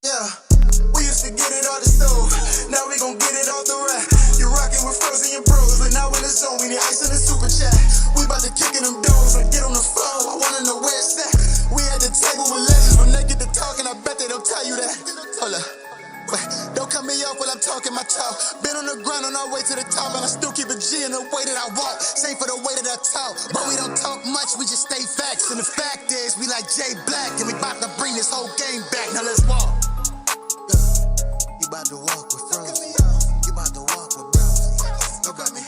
Yeah, we used to get it off the stove. Now we gon' get it off the rack. You rockin' with Frozen and bros, but now in the zone, we need ice in the super chat. We bout to kick in them doors and get on the phone. I wanna know where it's at. We at the table with legends. When they get to talking, I bet they don't tell you that. Hold up. Wait, don't cut me off while I'm talking my talk. Been on the ground on our way to the top, and I still keep a G in the way that I walk. Same for the way that I talk, but we don't talk much, we just stay facts. And the fact is, we like Jay Black, and we bout to bring this whole game back. Now let's walk. You bout to walk with Frozen. You bout to walk with bros. You got me.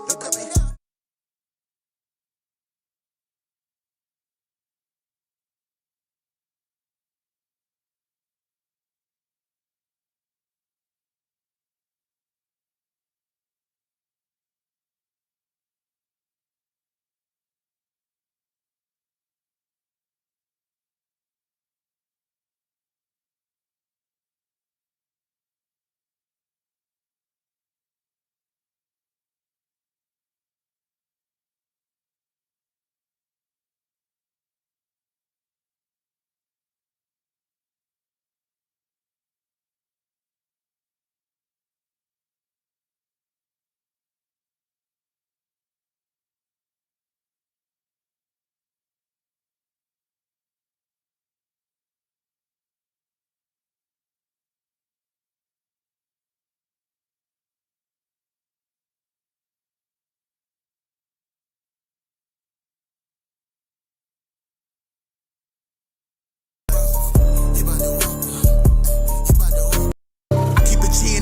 You got me.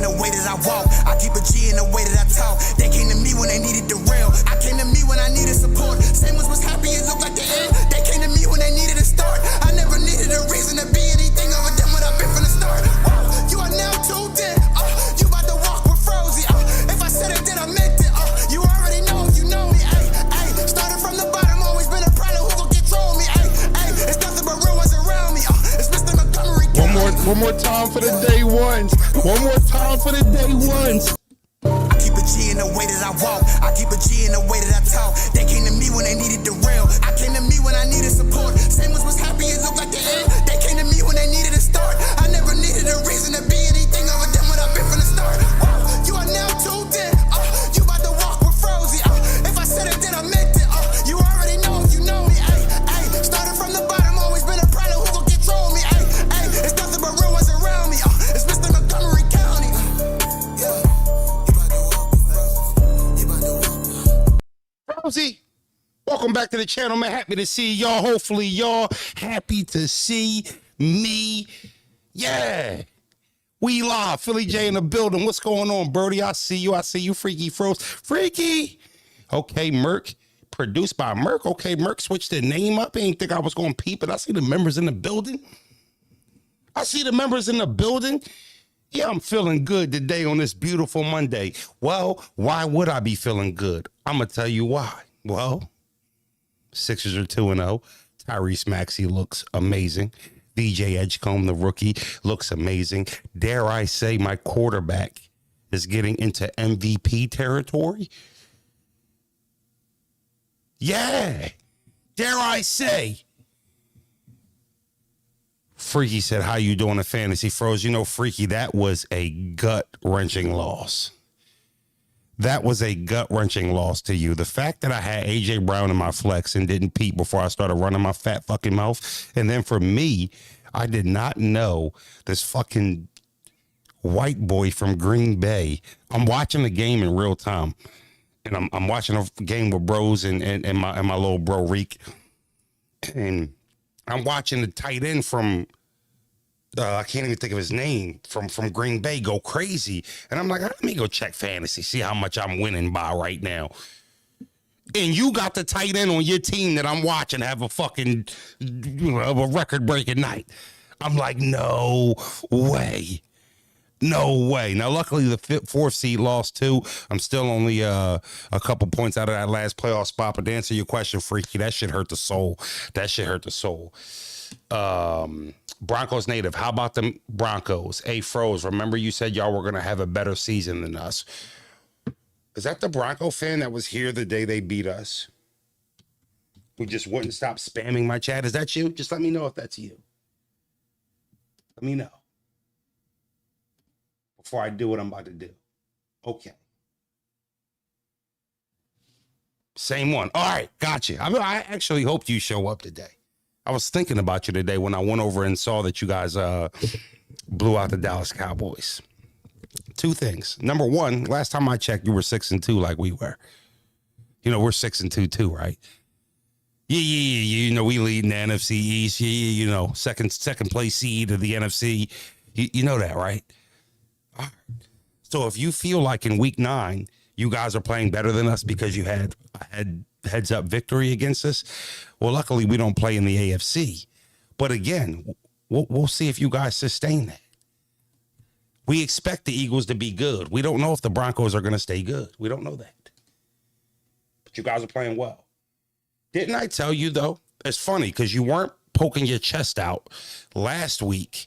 The way that I walk, I keep a G in the way that I talk. They came to me when they needed the real. I came to me when I needed support. Same ones was happy, it looked like the end. They came to me when they needed a start. I never needed a reason to be anything other than what I've been from the start. You are now tuned in. You about to walk with Frozen. If I said it, then I meant it. You already know, you know me. Started from the bottom, always been a problem. Who gon' control me? It's nothing but real ones around me. It's Mr. Montgomery. One more time for the day ones. One more time for the day ones. I keep a G in the way that I walk. I keep a G in the way that I talk. They came to me when they needed the real. I came to me when I needed support. Same ones was happy, it looked like the end. They came to me when they needed a start. I never needed a reason to be anything other than what I've been from the start. You are now tuned in. You about to walk with Frozen. If I said it, then I meant it. You already know, you know me. Started from the bottom, always been a problem. Who gon' control me? It's nothing but real ones around me. It's Mr. Montgomery County. Rosie, welcome back to the channel, man. Happy to see y'all. Hopefully y'all happy to see me. Yeah, we live. Philly J in the building. What's going on, Birdie? I see you. I see you, Freaky Froze. Freaky. Okay, Merc. Produced by Merc. Okay, Merc switched the name up. I didn't think I was going to peep it. I see the members in the building. Yeah, I'm feeling good today on this beautiful Monday. Well, why would I be feeling good? I'm going to tell you why. Well, Sixers are 2-0. Tyrese Maxey looks amazing. DJ Edgecombe, the rookie, looks amazing. Dare I say my quarterback is getting into MVP territory? Yeah. Dare I say? Freaky said, how you doing in fantasy? Froze, you know, Freaky, that was a gut-wrenching loss. That was a gut-wrenching loss to you. The fact that I had A.J. Brown in my flex and didn't peep before I started running my fat fucking mouth. And then for me, I did not know this fucking white boy from Green Bay. I'm watching the game in real time. And I'm watching a game with bros and my little bro Reek. And I'm watching the tight end from, I can't even think of his name, from Green Bay go crazy. And I'm like, let me go check fantasy, see how much I'm winning by right now. And you got the tight end on your team that I'm watching have a fucking a record-breaking night. I'm like, no way. No way. Now, luckily, the fourth seed lost too. I'm still only a couple points out of that last playoff spot. But to answer your question, Freaky, that shit hurt the soul. That shit hurt the soul. Broncos native. How about the Broncos? Hey, Froze, remember you said y'all were going to have a better season than us. Is that the Bronco fan that was here the day they beat us? Who just wouldn't stop spamming my chat? Is that you? Just let me know if that's you. Let me know. before I do what I'm about to do. Okay. Same one. All right, gotcha. I actually hoped you show up today. I was thinking about you today when I went over and saw that you guys blew out the Dallas Cowboys. Two things. Number one, last time I checked, you were 6-2 like we were. You know, we're 6-2 too, right? Yeah. You know, we lead in the NFC East. Yeah, you know, second place seed of the NFC. You know that, right? All right. So if you feel like in week 9, you guys are playing better than us because you had a heads up victory against us, well, luckily we don't play in the AFC. But again, we'll see if you guys sustain that. We expect the Eagles to be good. We don't know if the Broncos are going to stay good. We don't know that. But you guys are playing well. Didn't I tell you, though? It's funny because you weren't poking your chest out last week.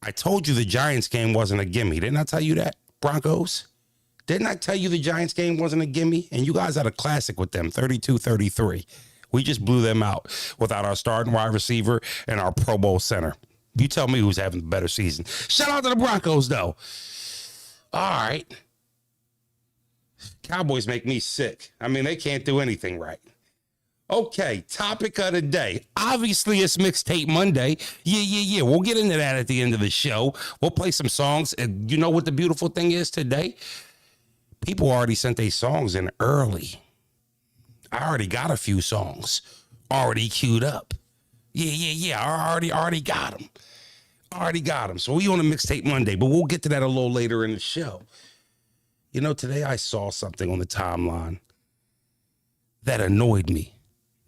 I told you the Giants game wasn't a gimme. Didn't I tell you that, Broncos? Didn't I tell you the Giants game wasn't a gimme? And you guys had a classic with them, 32-33. We just blew them out without our starting wide receiver and our Pro Bowl center. You tell me who's having the better season. Shout out to the Broncos, though. All right. Cowboys make me sick. I mean, they can't do anything right. Okay, topic of the day. Obviously, it's Mixtape Monday. Yeah. We'll get into that at the end of the show. We'll play some songs. And you know what the beautiful thing is today? People already sent their songs in early. I already got a few songs already queued up. Yeah. I already got them. Already got them. So we on a Mixtape Monday, but we'll get to that a little later in the show. You know, today I saw something on the timeline that annoyed me.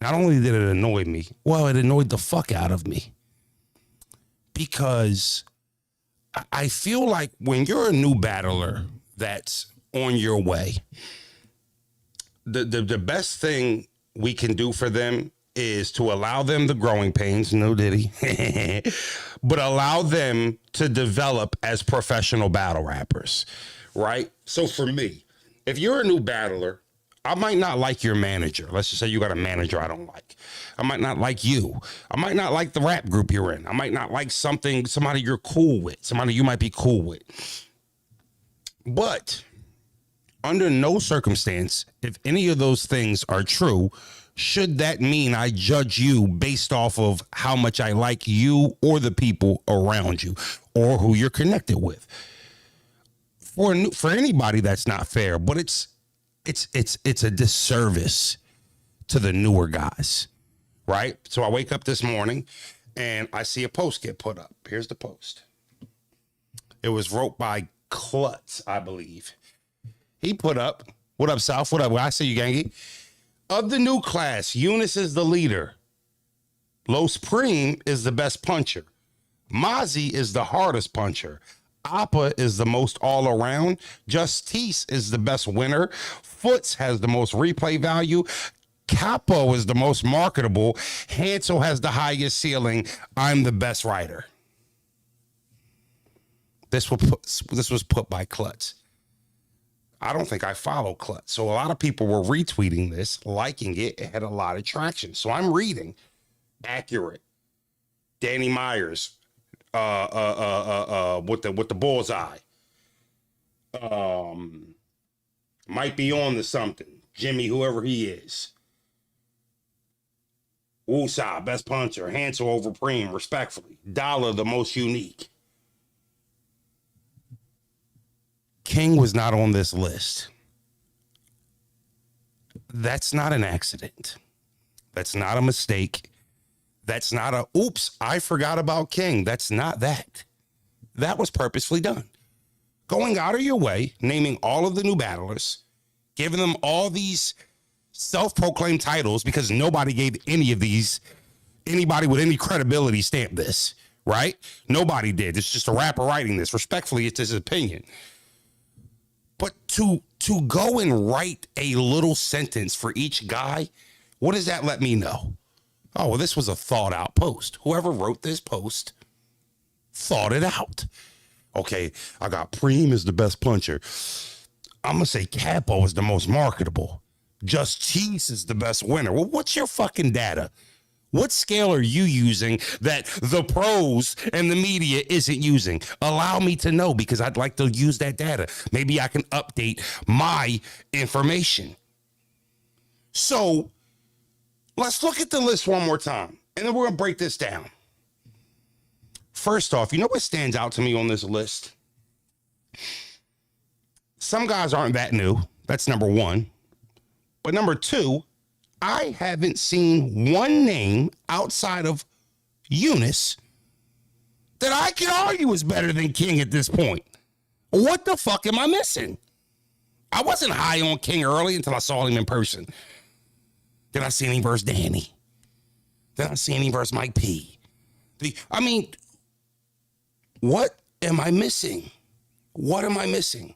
Not only did it annoy me, well, it annoyed the fuck out of me. Because I feel like when you're a new battler that's on your way, the best thing we can do for them is to allow them the growing pains, no diddy, but allow them to develop as professional battle rappers, right? So for me, if you're a new battler, I might not like your manager. Let's just say you got a manager I don't like. I might not like you. I might not like the rap group you're in. I might not like somebody you're cool with, somebody you might be cool with. But under no circumstance, if any of those things are true, should that mean I judge you based off of how much I like you or the people around you or who you're connected with? For anybody, that's not fair, but it's a disservice to the newer guys, right? So I wake up this morning and I see a post get put up. Here's the post. It was wrote by Klutz, I believe. He put up, what up, South? What up? I see you, gangy. Of the new class, Eunice is the leader. Los Prime is the best puncher. Mozzie is the hardest puncher. Appa is the most all around. Justice is the best winner. Foots has the most replay value. Capo is the most marketable. Hansel has the highest ceiling. I'm the best writer. This was put by Klutz. I don't think I follow Klutz. So a lot of people were retweeting this, liking it. It had a lot of traction. So I'm reading. Accurate. Danny Myers. With the bullseye. Might be on to something. Jimmy, whoever he is. Woosah, best puncher. Hansel over Preem, respectfully. Dollar, the most unique. King was not on this list. That's not an accident. That's not a mistake. That's not a, oops, I forgot about King. That's not that. That was purposefully done. Going out of your way, naming all of the new battlers, giving them all these self-proclaimed titles because nobody gave any of these, anybody with any credibility stamped this, right? Nobody did. It's just a rapper writing this. Respectfully, it's his opinion. But to go and write a little sentence for each guy, what does that let me know? Oh, well, this was a thought out post. Whoever wrote this post thought it out. Okay, I got Preem is the best puncher. I'm going to say Capo is the most marketable. Justice is the best winner. Well, what's your fucking data? What scale are you using that the pros and the media isn't using? Allow me to know, because I'd like to use that data. Maybe I can update my information. So let's look at the list one more time, and then we're going to break this down. First off, you know what stands out to me on this list? Some guys aren't that new. That's number one. But number two, I haven't seen one name outside of Eunice that I can argue is better than King at this point. What the fuck am I missing? I wasn't high on King early until I saw him in person. Then I seen him versus Danny. Then I seen him versus Mike P. What am I missing? What am I missing?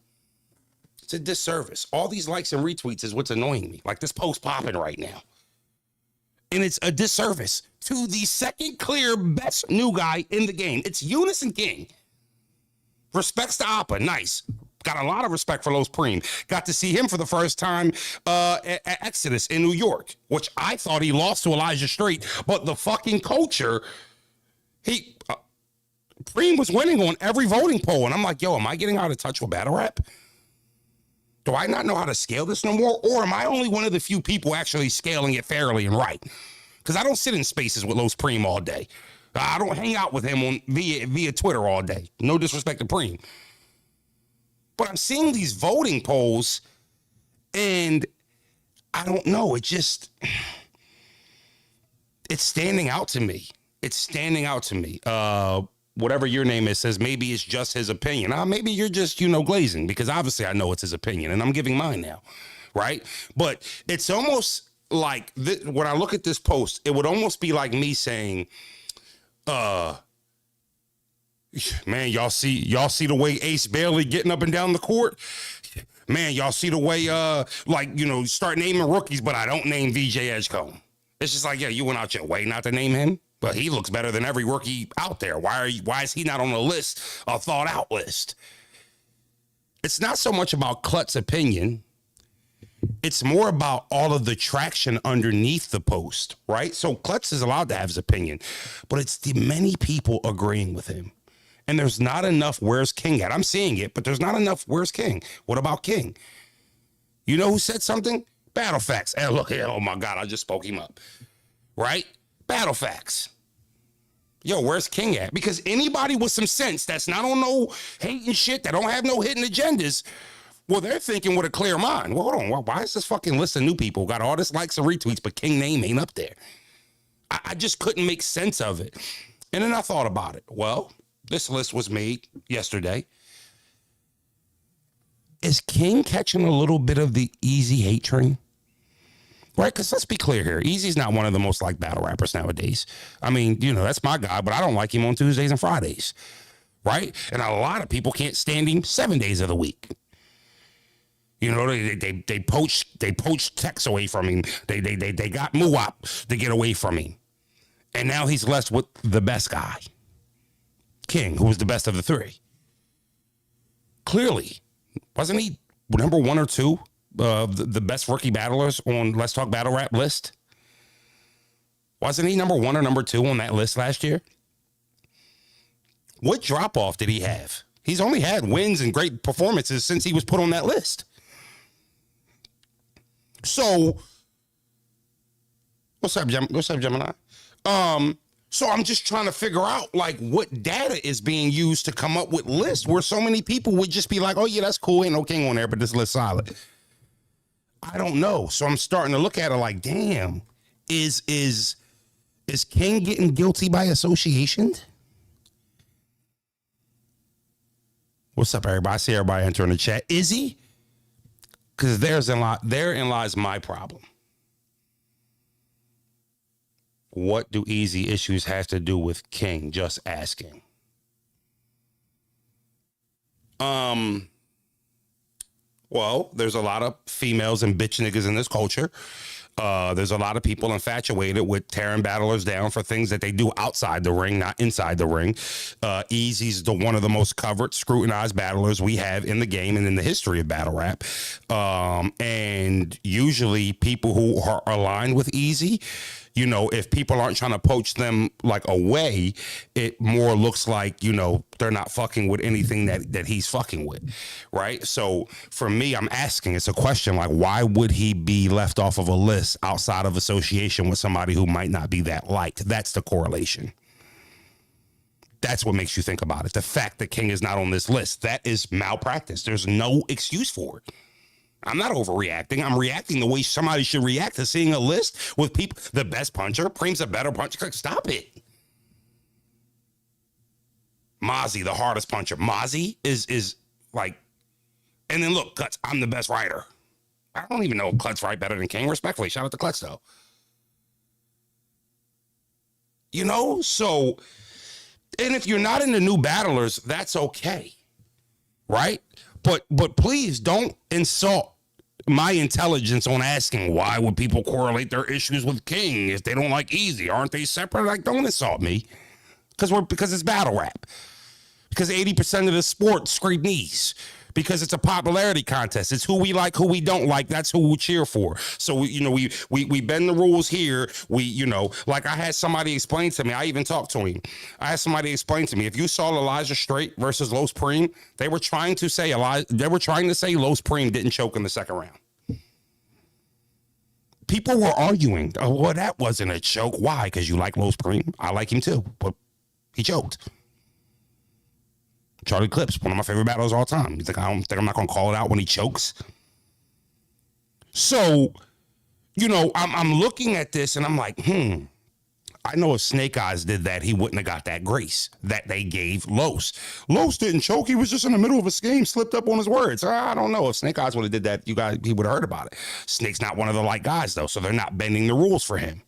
It's a disservice. All these likes and retweets is what's annoying me. Like this post popping right now. And it's a disservice to the second clear best new guy in the game. It's Eunice and King. Respects to Appa. Nice. Got a lot of respect for Los Preem. Got to see him for the first time at Exodus in New York, which I thought he lost to Elijah Strait. But the fucking culture, Preem was winning on every voting poll. And I'm like, yo, am I getting out of touch with battle rap? Do I not know how to scale this no more? Or am I only one of the few people actually scaling it fairly and right? Because I don't sit in spaces with Los Preem all day. I don't hang out with him via Twitter all day. No disrespect to Preem. But I'm seeing these voting polls, and I don't know. It's standing out to me. It's standing out to me. Whatever your name is says maybe it's just his opinion. Maybe you're just, glazing, because obviously I know it's his opinion and I'm giving mine now, right? But it's almost like when I look at this post, it would almost be like me saying, man, y'all see the way Ace Bailey getting up and down the court? Man, y'all see the way, start naming rookies, but I don't name VJ Edgecombe. It's just like, yeah, you went out your way not to name him. But he looks better than every rookie out there. Why is he not on a list, a thought out list? It's not so much about Klut's opinion. It's more about all of the traction underneath the post, right? So Klutz is allowed to have his opinion, but it's the many people agreeing with him. And there's not enough where's King at. I'm seeing it, but there's not enough where's King. What about King? You know who said something? Battle Facts. Hey, look here. Oh my God, I just spoke him up. Right? Battle Facts. Yo, where's King at? Because anybody with some sense that's not on no hating shit, that don't have no hidden agendas, well, they're thinking with a clear mind. Well, hold on. Why is this fucking list of new people got all this likes and retweets, but King name ain't up there? I just couldn't make sense of it. And then I thought about it. Well, this list was made yesterday. Is King catching a little bit of the easy hate train? Right, because let's be clear here. Easy's not one of the most liked battle rappers nowadays. I mean, that's my guy, but I don't like him on Tuesdays and Fridays, right? And a lot of people can't stand him 7 days of the week. They poached Tex away from him. They got Muwap to get away from him, and now he's left with the best guy, King, who was the best of the three. Clearly, wasn't he number one or two? The best rookie battlers on Let's Talk Battle Rap list? Wasn't he number one or number two on that list last year? What drop-off did he have? He's only had wins and great performances since he was put on that list. So, what's up, Gemini? So I'm just trying to figure out, what data is being used to come up with lists where so many people would just be like, oh, yeah, that's cool. Ain't no King on there, but this list solid. I don't know. So I'm starting to look at it like, damn, is King getting guilty by association? What's up, everybody? I see everybody entering the chat. Is he? Because therein lies my problem. What do easy issues have to do with King? Just asking. Well, there's a lot of females and bitch niggas in this culture. There's a lot of people infatuated with tearing battlers down for things that they do outside the ring, not inside the ring. Easy's one of the most covered, scrutinized battlers we have in the game and in the history of battle rap. And usually people who are aligned with Easy, You know, if people aren't trying to poach them like away, it more looks like, you know, they're not fucking with anything that he's fucking with, right? So for me, I'm asking, it's a question like, why would he be left off of a list outside of association with somebody who might not be that liked? That's the correlation. That's what makes you think about it. The fact that King is not on this list, that is malpractice. There's no excuse for it. I'm not overreacting. I'm reacting the way somebody should react to seeing a list with people. The best puncher, Preem's a better puncher. Stop it. Mozzie, the hardest puncher. Mozzie is like, and then look, Klutz, I'm the best writer. I don't even know if Klutz write better than King. Respectfully, shout out to Klutz though. You know, so, and if you're not in the new battlers, that's okay, right? But please don't insult my intelligence on asking why would people correlate their issues with King if they don't like Easy? Aren't they separate? Like, don't insult me because it's battle rap. Because 80% of the sport scrape knees. Because it's a popularity contest. It's who we like, who we don't like. That's who we cheer for. So, you know, we bend the rules here. We, you know, like I had somebody explain to me. I even talked to him. I had somebody explain to me. If you saw Elijah Straight versus Los Preem, they were trying to say Los Preem didn't choke in the second round. People were arguing. Oh, well, that wasn't a choke. Why? Because you like Los Preem. I like him too, but he choked. Charlie Clips, one of my favorite battles of all time. You think I'm not going to call it out when he chokes? So, you know, I'm looking at this and I'm like, I know if Snake Eyes did that, he wouldn't have got that grace that they gave Los. Los didn't choke. He was just in the middle of a scheme, slipped up on his words. I don't know. If Snake Eyes would have did that, he would have heard about it. Snake's not one of the light guys, though, so they're not bending the rules for him.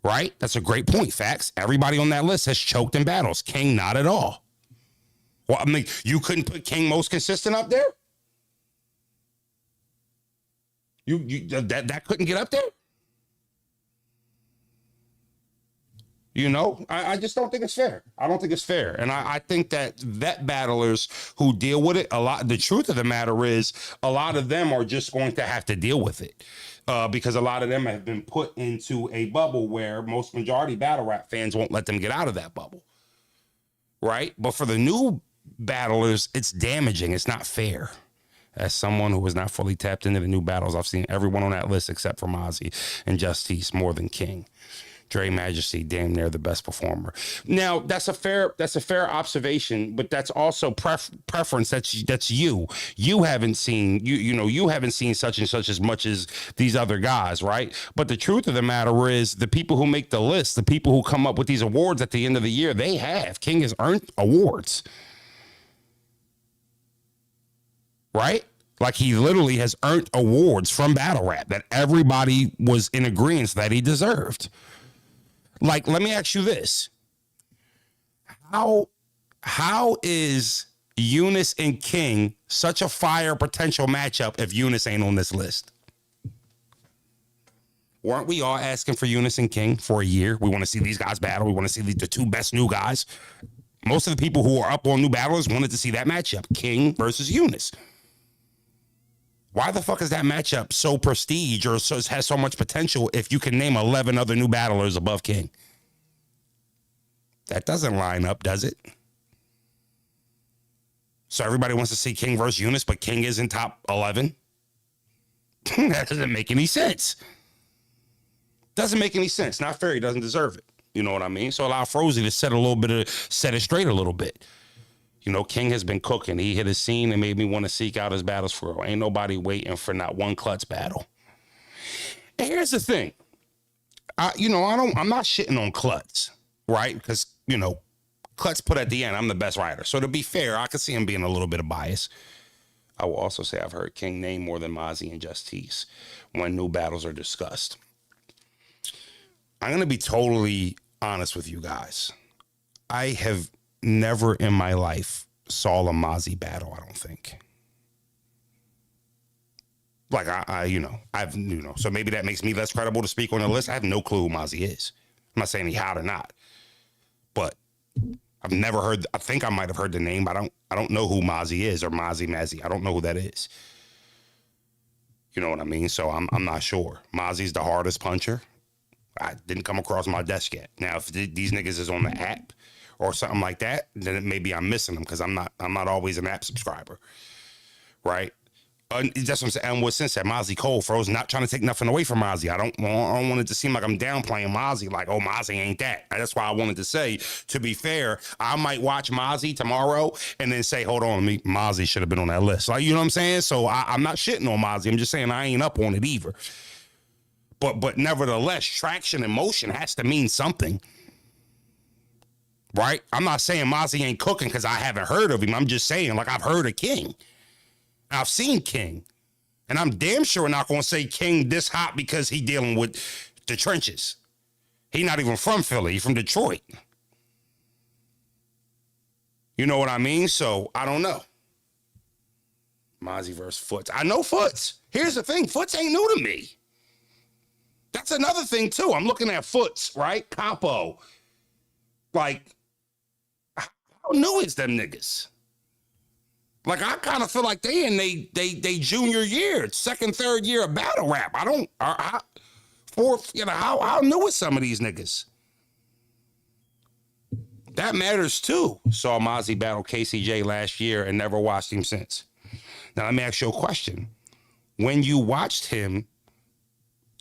Right? That's a great point, Facts. Everybody on that list has choked in battles. King, not at all. Well, I mean, you couldn't put King most consistent up there? That couldn't get up there? You know, I just don't think it's fair. I don't think it's fair. And I think that battlers who deal with it, the truth of the matter is a lot of them are just going to have to deal with it. Because a lot of them have been put into a bubble where most majority battle rap fans won't let them get out of that bubble. Right? But for the new battlers, it's damaging. It's not fair. As someone who was not fully tapped into the new battles, I've seen everyone on that list except for Mozzie and Justice more than King. Dre Majesty, damn near the best performer. Now, that's a fair observation, but that's also preference. That's you. You haven't seen you haven't seen such and such as much as these other guys, right? But the truth of the matter is, the people who make the list, the people who come up with these awards at the end of the year, King has earned awards, right? Like, he literally has earned awards from battle rap that everybody was in agreement that he deserved. Like, let me ask you this. How is Eunice and King such a fire potential matchup if Eunice ain't on this list? Weren't we all asking for Eunice and King for a year? We want to see these guys battle. We want to see the two best new guys. Most of the people who are up on new battlers wanted to see that matchup, King versus Eunice. Why the fuck is that matchup so prestige or has so much potential if you can name 11 other new battlers above King? That doesn't line up, does it? So everybody wants to see King versus Eunice, but King isn't top 11? That doesn't make any sense. Doesn't make any sense. Not fair. He doesn't deserve it. You know what I mean? So allow Frozy to set it straight a little bit. You know, King has been cooking. He hit a scene and made me want to seek out his battles for real. Ain't nobody waiting for not one Klutz battle. And here's the thing. I'm not shitting on Klutz, right? Because, you know, Klutz put at the end, I'm the best writer. So to be fair, I could see him being a little bit of bias. I will also say I've heard King name more than Mozzie and Justice when new battles are discussed. I'm going to be totally honest with you guys. I have never in my life saw a Mozzie battle, I don't think. Like, so maybe that makes me less credible to speak on the list. I have no clue who Mozzie is. I'm not saying he hot or not, but I've never heard, I think I might have heard the name, but I don't know who Mozzie is, or Mazzy. I don't know who that is. You know what I mean? So I'm not sure. Mozzie's the hardest puncher. I didn't come across my desk yet. Now, if these niggas is on the app or something like that, then maybe I'm missing them because I'm not always an app subscriber, right? That's what I'm saying. And what since that Mozzie Cole, Frozen, not trying to take nothing away from Mozzie. I don't want it to seem like I'm downplaying Mozzie, like, oh, Mozzie ain't that. That's why I wanted to say, to be fair, I might watch Mozzie tomorrow and then say, hold on, Mozzie should have been on that list. Like, you know what I'm saying? So I'm not shitting on Mozzie. I'm just saying I ain't up on it either. But nevertheless, traction and motion has to mean something. Right? I'm not saying Mozzie ain't cooking because I haven't heard of him. I'm just saying, like, I've heard of King. I've seen King. And I'm damn sure not going to say King this hot because he dealing with the trenches. He not even from Philly. He from Detroit. You know what I mean? So, I don't know. Mozzie versus Foots. I know Foots. Here's the thing. Foots ain't new to me. That's another thing, too. I'm looking at Foots, right? Capo. Like, how new is them niggas? Like, I kind of feel like they in they junior year, second, third year of battle rap. Fourth, you know, how new is some of these niggas? That matters too. Saw Mozzie battle KCJ last year and never watched him since. Now, let me ask you a question. When you watched him,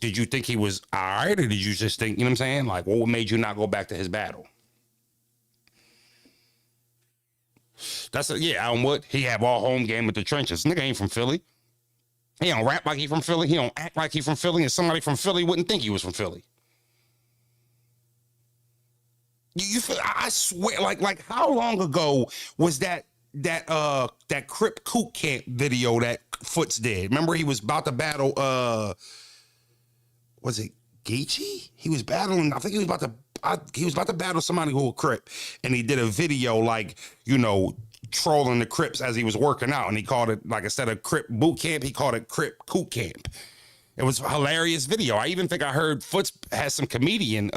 did you think he was all right, or did you just think, you know what I'm saying? Like, what made you not go back to his battle? Alan Wood, he have all home game with the trenches. Nigga ain't from Philly. He don't rap like he from Philly. He don't act like he from Philly, and somebody from Philly wouldn't think he was from Philly. I swear, like how long ago was that Crip Kook Camp video that Foots did? Remember he was about to battle was it Geechee? He was battling, I think he was about to battle somebody who was Crip, and he did a video, like, you know, trolling the Crips as he was working out, and he called it, like, instead of Crip Boot Camp, he called it Crip Kook Camp. It was a hilarious video. I even think I heard Foots has some comedian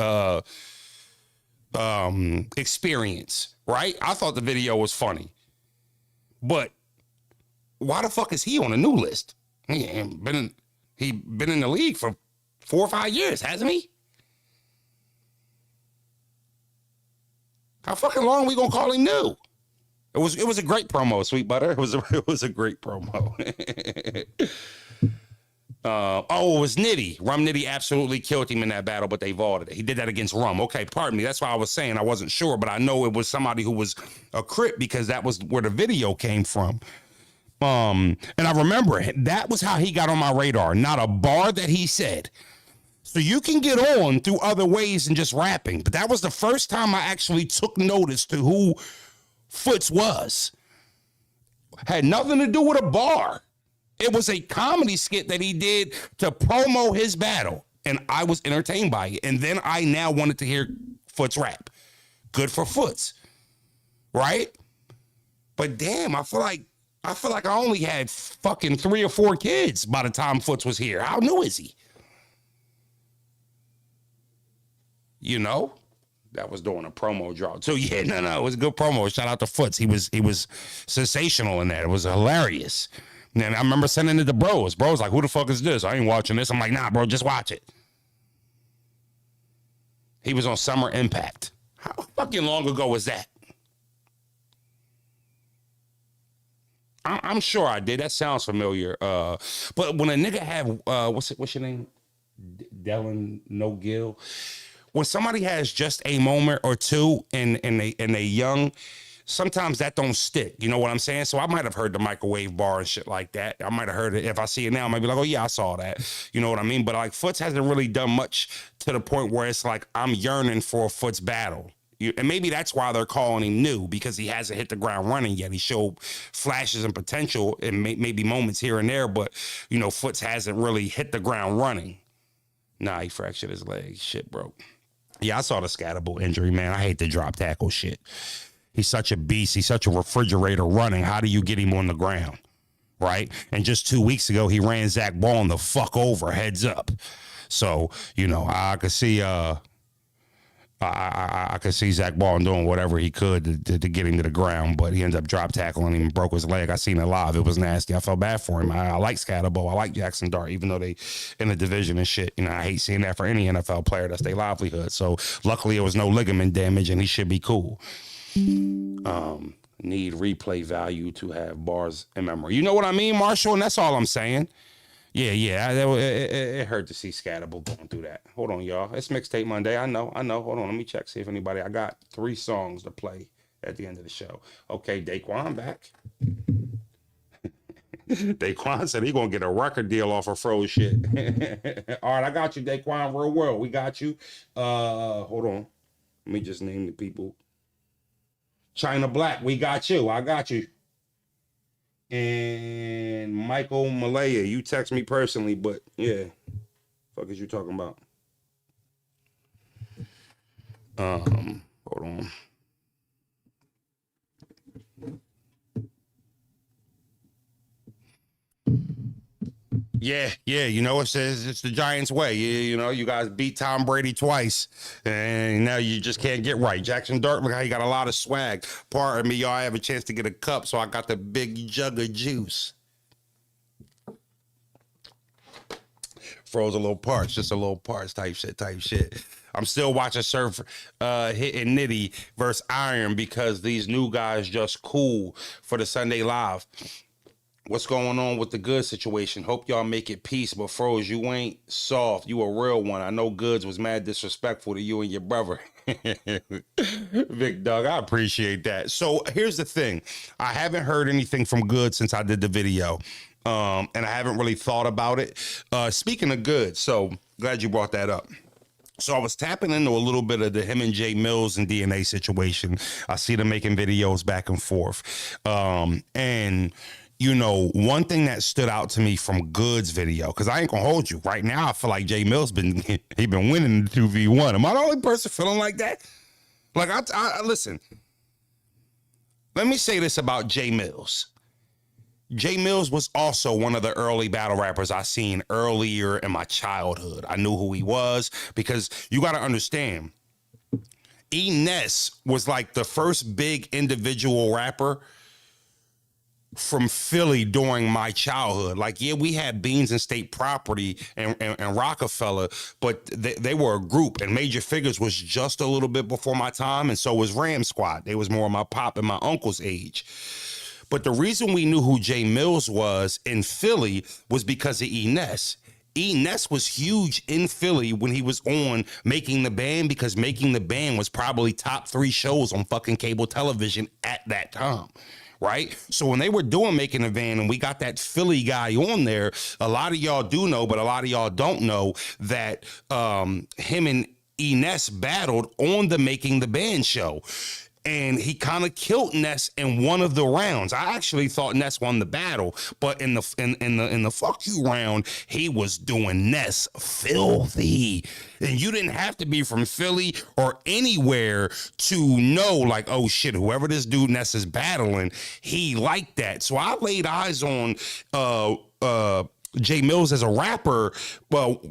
experience, right? I thought the video was funny, but why the fuck is he on a new list? He been in the league for 4 or 5 years, hasn't he? How fucking long we gonna call him new? It was a great promo, Sweet Butter. It was a great promo. It was Nitty. Rum Nitty absolutely killed him in that battle, but they vaulted it. He did that against Rum. Okay, pardon me. That's why I was saying I wasn't sure, but I know it was somebody who was a Crip because that was where the video came from. And I remember that was how he got on my radar. Not a bar that he said. So you can get on through other ways than just rapping. But that was the first time I actually took notice to who Foots was. Had nothing to do with a bar. It was a comedy skit that he did to promo his battle. And I was entertained by it. And then I now wanted to hear Foots rap. Good for Foots. Right? But damn, I feel like I only had fucking 3 or 4 kids by the time Foots was here. How new is he? You know, that was doing a promo draw. So yeah, no, it was a good promo. Shout out to Foots. He was sensational in that. It was hilarious. And I remember sending it to bros. Bros like, who the fuck is this? I ain't watching this. I'm like, nah, bro, just watch it. He was on Summer Impact. How fucking long ago was that? I'm sure I did. That sounds familiar. But when a nigga have what's your name? Dylan No Gill. When somebody has just a moment or two and they young, sometimes that don't stick. You know what I'm saying? So I might have heard the microwave bar and shit like that. I might have heard it. If I see it now, I might be like, oh yeah, I saw that. You know what I mean? But like Foots hasn't really done much to the point where it's like I'm yearning for a Foots battle. And maybe that's why they're calling him new, because he hasn't hit the ground running yet. He showed flashes and potential and maybe moments here and there, but, you know, Foots hasn't really hit the ground running. Nah, he fractured his leg. Shit broke. Yeah, I saw the Scatterable injury, man. I hate the drop tackle shit. He's such a beast. He's such a refrigerator running. How do you get him on the ground, right? And just 2 weeks ago, he ran Zach Ball the fuck over, heads up. So, you know, I could see I could see Zach Baldwin doing whatever he could to get him to the ground, but he ended up drop tackling him and broke his leg. I seen it live. It was nasty. I felt bad for him. I like Scatterbo. I like Jackson Dart, even though they in the division and shit. You know, I hate seeing that for any NFL player. That's their livelihood. So luckily it was no ligament damage and he should be cool. Need replay value to have bars in memory. You know what I mean, Marshall? And that's all I'm saying. Yeah. It hurt to see Scatterbo going through that. Hold on, y'all. It's Mixtape Monday. I know. Hold on. Let me check, see if anybody. I got 3 songs to play at the end of the show. Okay, Daquan back. Daquan said he gonna get a record deal off of Froze shit. All right, I got you, Daquan. Real world, we got you. Hold on. Let me just name the people. China Black, we got you. I got you. And Michael Malaya, you text me personally, but yeah. Fuck is you talking about? Hold on. Yeah, you know, it's the Giants' way. You know, you guys beat Tom Brady twice, and now you just can't get right. Jackson Dart, look how he got a lot of swag. Pardon me, y'all, I have a chance to get a cup, so I got the big jug of juice. Froze a little parts, just a little parts type shit. I'm still watching Surf hitting Nitty versus Iron because these new guys just cool for the Sunday Live. What's going on with the Good situation? Hope y'all make it peace, but Froze, you ain't soft. You a real one. I know Goods was mad disrespectful to you and your brother. Vic Doug, I appreciate that. So here's the thing. I haven't heard anything from Good since I did the video. And I haven't really thought about it. Speaking of Good, so glad you brought that up. So I was tapping into a little bit of the him and Jay Mills and DNA situation. I see them making videos back and forth. And you know, one thing that stood out to me from Good's video, because I ain't gonna hold you right now, I feel like Jay Mills been winning the 2v1. Am I the only person feeling like that? Like I listen. Let me say this about Jay Mills. Jay Mills was also one of the early battle rappers I seen earlier in my childhood. I knew who he was because you got to understand, E-Ness was like the first big individual rapper from Philly during my childhood. Like, yeah, we had Beans and State Property and Rockefeller, but they were a group, and Major Figures was just a little bit before my time, and so was Ram Squad. They was more my pop and my uncle's age. But the reason we knew who Jay Mills was in Philly was because of E-Ness. E-Ness was huge in Philly when he was on Making the Band, because Making the Band was probably top 3 shows on fucking cable television at that time. Right? So when they were doing Making the Band and we got that Philly guy on there, a lot of y'all do know, but a lot of y'all don't know that him and E-Ness battled on the Making the Band show. And he kind of killed Ness in one of the rounds. I actually thought Ness won the battle, but in the fuck you round, he was doing Ness filthy. And you didn't have to be from Philly or anywhere to know, like, oh shit, whoever this dude Ness is battling, he liked that. So I laid eyes on Jay Mills as a rapper, well,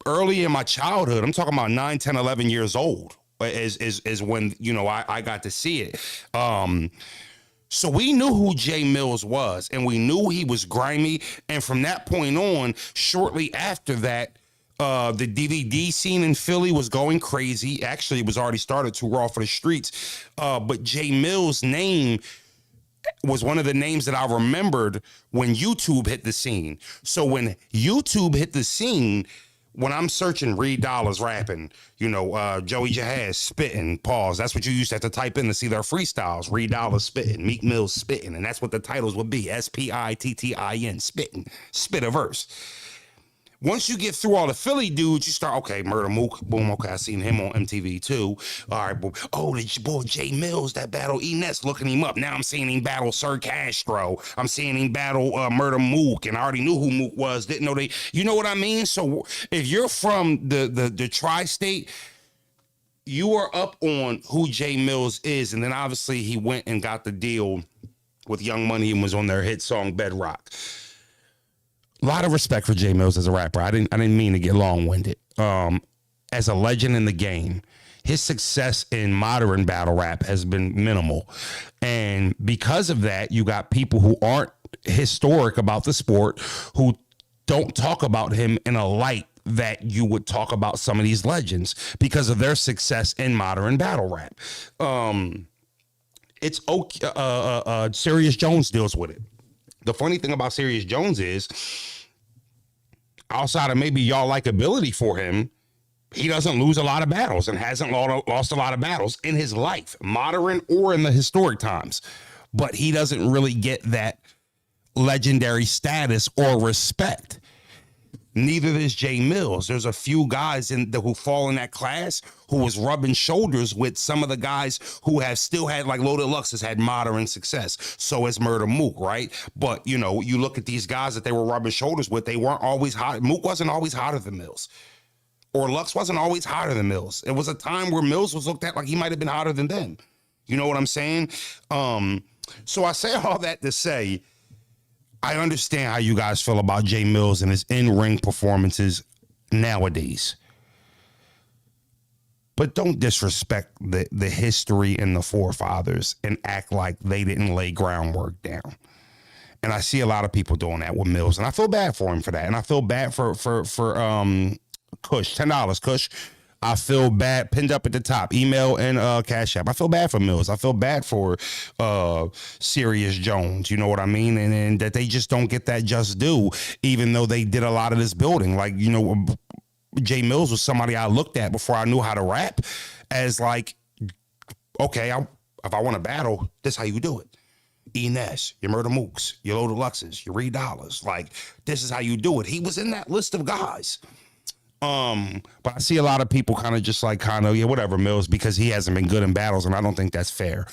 early in my childhood. I'm talking about 9, 10, 11 years old. Is when, you know, I got to see it. So we knew who Jay Mills was, and we knew he was grimy. And from that point on, shortly after that, the DVD scene in Philly was going crazy. Actually, it was already started, Too Raw for the Streets. But Jay Mills' name was one of the names that I remembered when YouTube hit the scene. So when YouTube hit the scene, when I'm searching Reed Dollars rapping, you know, Joey Jahaz spitting, pause. That's what you used to have to type in to see their freestyles. Reed Dollars spitting, Meek Mills spitting, and that's what the titles would be. SPITTIN, spitting, spit a verse. Once you get through all the Philly dudes, you start, okay, Murder Mook, boom, okay, I seen him on MTV too. All right, boom. Oh, the boy Jay Mills, that battle E-Ness, looking him up. Now I'm seeing him battle Sir Castro. I'm seeing him battle Murder Mook, and I already knew who Mook was. Didn't know they, you know what I mean? So if you're from the tri-state, you are up on who Jay Mills is, and then obviously he went and got the deal with Young Money and was on their hit song Bedrock. A lot of respect for Jay Mills as a rapper. I didn't mean to get long-winded. As a legend in the game, his success in modern battle rap has been minimal. And because of that, you got people who aren't historic about the sport who don't talk about him in a light that you would talk about some of these legends because of their success in modern battle rap. It's okay. Serious Jones deals with it. The funny thing about Serious Jones is, outside of maybe y'all likability for him, he doesn't lose a lot of battles and hasn't lost a lot of battles in his life, modern or in the historic times. But he doesn't really get that legendary status or respect. Neither does Jay Mills. There's a few guys who fall in that class who was rubbing shoulders with some of the guys who have still had, like Loaded Lux has had modern success. So has Murder Mook, right? But, you know, you look at these guys that they were rubbing shoulders with, they weren't always hot. Mook wasn't always hotter than Mills. Or Lux wasn't always hotter than Mills. It was a time where Mills was looked at like he might have been hotter than them. You know what I'm saying? So I say all that to say, I understand how you guys feel about Jay Mills and his in-ring performances nowadays. But don't disrespect the history and the forefathers and act like they didn't lay groundwork down. And I see a lot of people doing that with Mills, and I feel bad for him for that. And I feel bad for Kush, $10, Kush. I feel bad, pinned up at the top, email and Cash App. I feel bad for Mills. I feel bad for Serious Jones. You know what I mean? And that they just don't get that just due, even though they did a lot of this building. Like, you know, Jay Mills was somebody I looked at before I knew how to rap as like, okay, if I want to battle, this is how you do it. Ness, your Murder Mooks, your Loaded Luxes, your Reed Dollars. Like, this is how you do it. He was in that list of guys. But I see a lot of people kind of just like, yeah, whatever, Mills, because he hasn't been good in battles, and I don't think that's fair.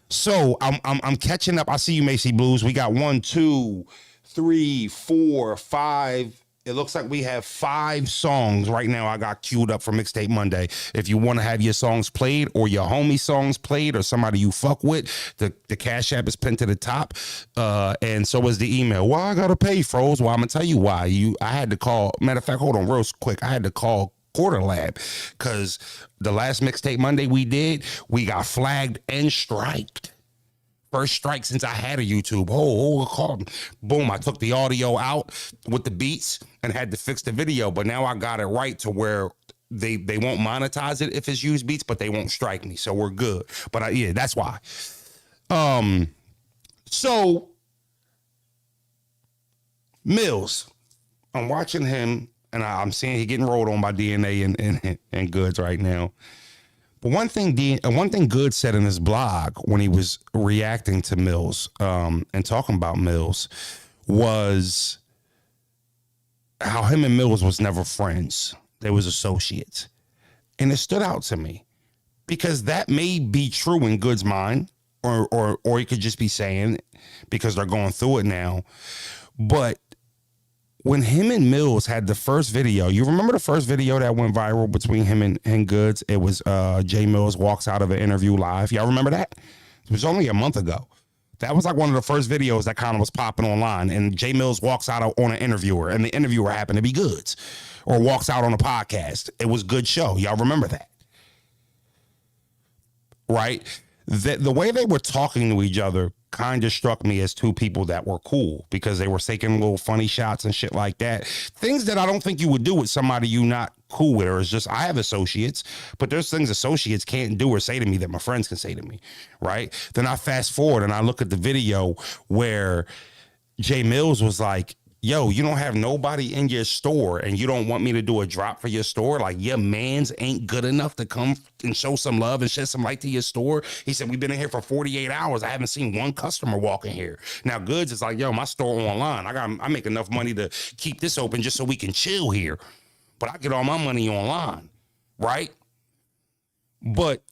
So I'm catching up. I see you, Macy Blues. We got 1, 2, 3, 4, 5. It looks like we have 5 songs right now I got queued up for Mixtape Monday. If you want to have your songs played or your homie songs played or somebody you fuck with, the Cash App is pinned to the top. And so is the email. Why I got to pay, Froze? Well, I'm going to tell you why. I had to call. Matter of fact, hold on real quick. I had to call Quarter Lab because the last Mixtape Monday we did, we got flagged and striked. First strike since I had a YouTube. Call. Boom, I took the audio out with the beats and had to fix the video. But now I got it right to where they won't monetize it if it's used beats, but they won't strike me. So we're good. But yeah, that's why. So Mills, I'm watching him and I'm seeing he getting rolled on by DNA and Goods right now. But one thing Good said in his blog when he was reacting to Mills and talking about Mills was how him and Mills was never friends. They was associates. And it stood out to me because that may be true in Good's mind or he could just be saying it because they're going through it now. But when him and Mills had the first video, you remember the first video that went viral between him and Goods? It was Jay Mills walks out of an interview live. Y'all remember that? It was only a month ago. That was like one of the first videos that kind of was popping online. And Jay Mills walks out on an interviewer, and the interviewer happened to be Goods, or walks out on a podcast. It was Good show. Y'all remember that? Right? The way they were talking to each other kind of struck me as two people that were cool because they were taking little funny shots and shit like that. Things that I don't think you would do with somebody you not cool with, or it's just, I have associates, but there's things associates can't do or say to me that my friends can say to me, right? Then I fast forward and I look at the video where Jay Mills was like, yo, you don't have nobody in your store and you don't want me to do a drop for your store? Like, your mans ain't good enough to come and show some love and shed some light to your store? He said, we've been in here for 48 hours. I haven't seen one customer walk in here. Now, Goods is like, yo, my store online. I make enough money to keep this open just so we can chill here. But I get all my money online, right? But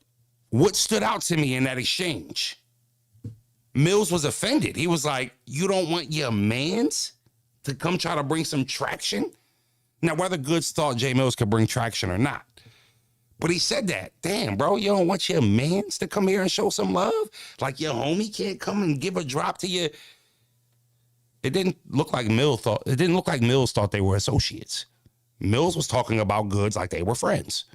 what stood out to me in that exchange, Mills was offended. He was like, you don't want your mans to come try to bring some traction? Now, whether Goods thought Jay Mills could bring traction or not, but he said that. Damn, bro, you don't want your mans to come here and show some love? Like your homie can't come and give a drop to you? It didn't look like Mills thought they were associates. Mills was talking about Goods like they were friends.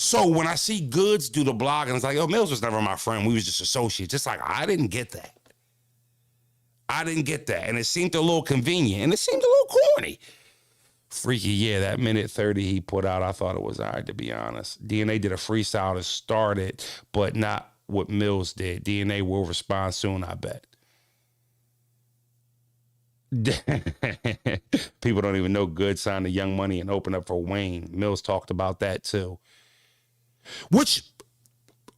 So when I see Goods do the blog, and it's like, oh, Mills was never my friend. We was just associates. It's like, I didn't get that. And it seemed a little convenient, and it seemed a little corny. Freaky, yeah, that minute 30 he put out, I thought it was all right, to be honest. DNA did a freestyle to start it, but not what Mills did. DNA will respond soon, I bet. People don't even know Good signed to Young Money and opened up for Wayne. Mills talked about that too. Which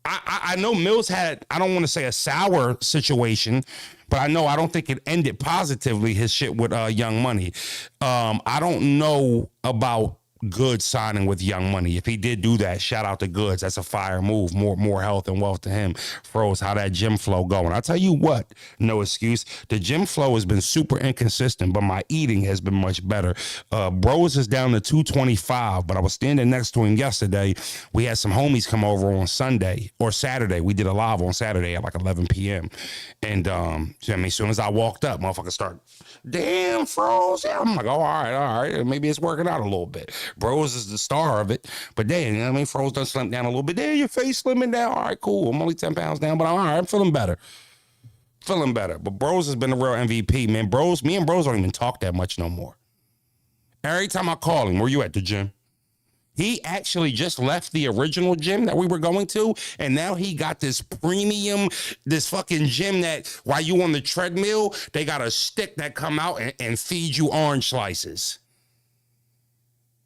I know Mills had, I don't want to say a sour situation, but I don't think it ended positively, his shit with Young Money. I don't know about Good signing with Young Money. If he did do that, shout out to Goods. That's a fire move. More health and wealth to him. Froze, how that gym flow going? I'll tell you what, no excuse. The gym flow has been super inconsistent, but my eating has been much better. Bros is down to 225, but I was standing next to him yesterday. We had some homies come over on Sunday or Saturday. We did a live on Saturday at like 11 p.m. And as soon as I walked up, motherfuckers start, damn, Froze. Yeah, I'm like, oh, all right. Maybe it's working out a little bit. Bros is the star of it, but damn, you know what I mean? Froze done slimmed down a little bit. There, your face slimming down. All right, cool. I'm only 10 pounds down, but I'm all right. I'm feeling better. But Bros has been the real MVP, man. Me and Bros don't even talk that much no more. Every time I call him, where you at the gym? He actually just left the original gym that we were going to, and now he got this premium, this fucking gym that while you on the treadmill, they got a stick that come out and feed you orange slices.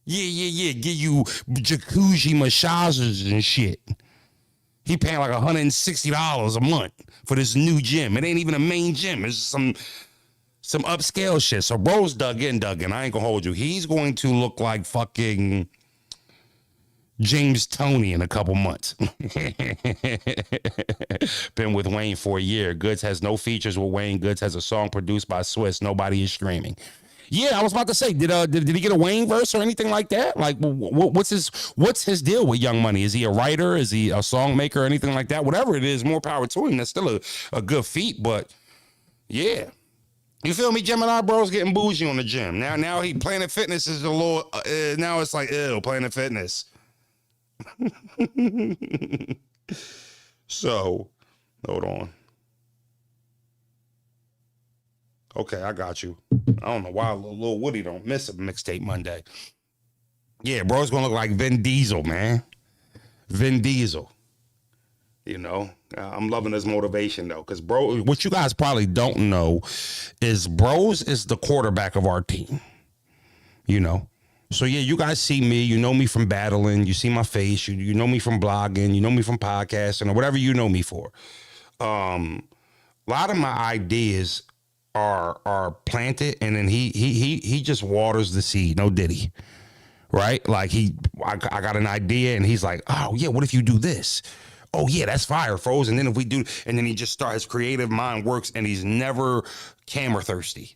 Yeah. Give you jacuzzi massages and shit. He paying like $160 a month for this new gym. It ain't even a main gym. It's some upscale shit. So Bros dug in. I ain't gonna hold you. He's going to look like fucking James Toney in a couple months. Been with Wayne for a year. Goods has no features with Wayne. Goods has a song produced by Swiss. Nobody is streaming. Yeah, I was about to say, did he get a Wayne verse or anything like that? Like, what's his deal with Young Money? Is he a writer? Is he a song maker or anything like that? Whatever it is, more power to him. That's still a good feat, but yeah. You feel me? Gemini Bros getting bougie on the gym. Now he Planet Fitness is a little, now it's like, ew, Planet Fitness. So, hold on. Okay, I got you. I don't know why Lil Woody don't miss a mixtape Monday. Yeah, bro's gonna look like Vin Diesel, man. Vin Diesel. You know, I'm loving his motivation though, because bro, what you guys probably don't know is Bros is the quarterback of our team. You know, so yeah, you guys see me, you know me from battling, you see my face, you know me from blogging, you know me from podcasting or whatever you know me for. A lot of my ideas are planted, and then he just waters the seed. No Diddy, right? Like I got an idea, and he's like, oh yeah, what if you do this? Oh yeah, that's fire, Froze. And then if we do, and then he just starts, his creative mind works, and he's never camera thirsty.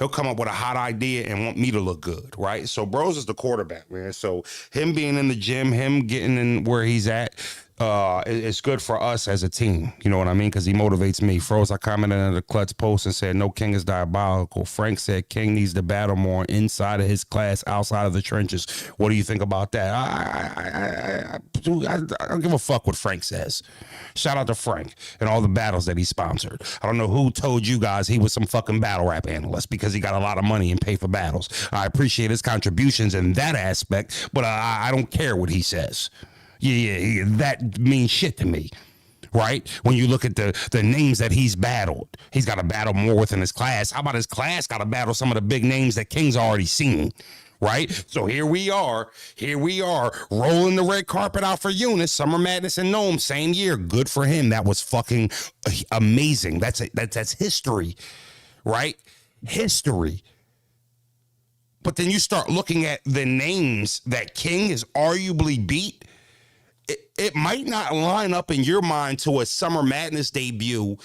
He'll come up with a hot idea and want me to look good, right? So Bros is the quarterback, man. So him being in the gym, him getting in where he's at, it's good for us as a team. You know what I mean? Because he motivates me. Froze, I commented on the Klutz post and said, no, King is diabolical. Frank said King needs to battle more inside of his class, outside of the trenches. What do you think about that? I don't give a fuck what Frank says. Shout out to Frank and all the battles that he sponsored. I don't know who told you guys he was some fucking battle rap analyst because he got a lot of money and pay for battles. I appreciate his contributions in that aspect, but I don't care what he says. Yeah, that means shit to me, right? When you look at the names that he's battled, he's got to battle more within his class. How about his class got to battle some of the big names that King's already seen, right? So here we are, rolling the red carpet out for Eunice, Summer Madness and Nome, same year. Good for him. That was fucking amazing. That's history, right? History. But then you start looking at the names that King has arguably beat. It might not line up in your mind to a Summer Madness debut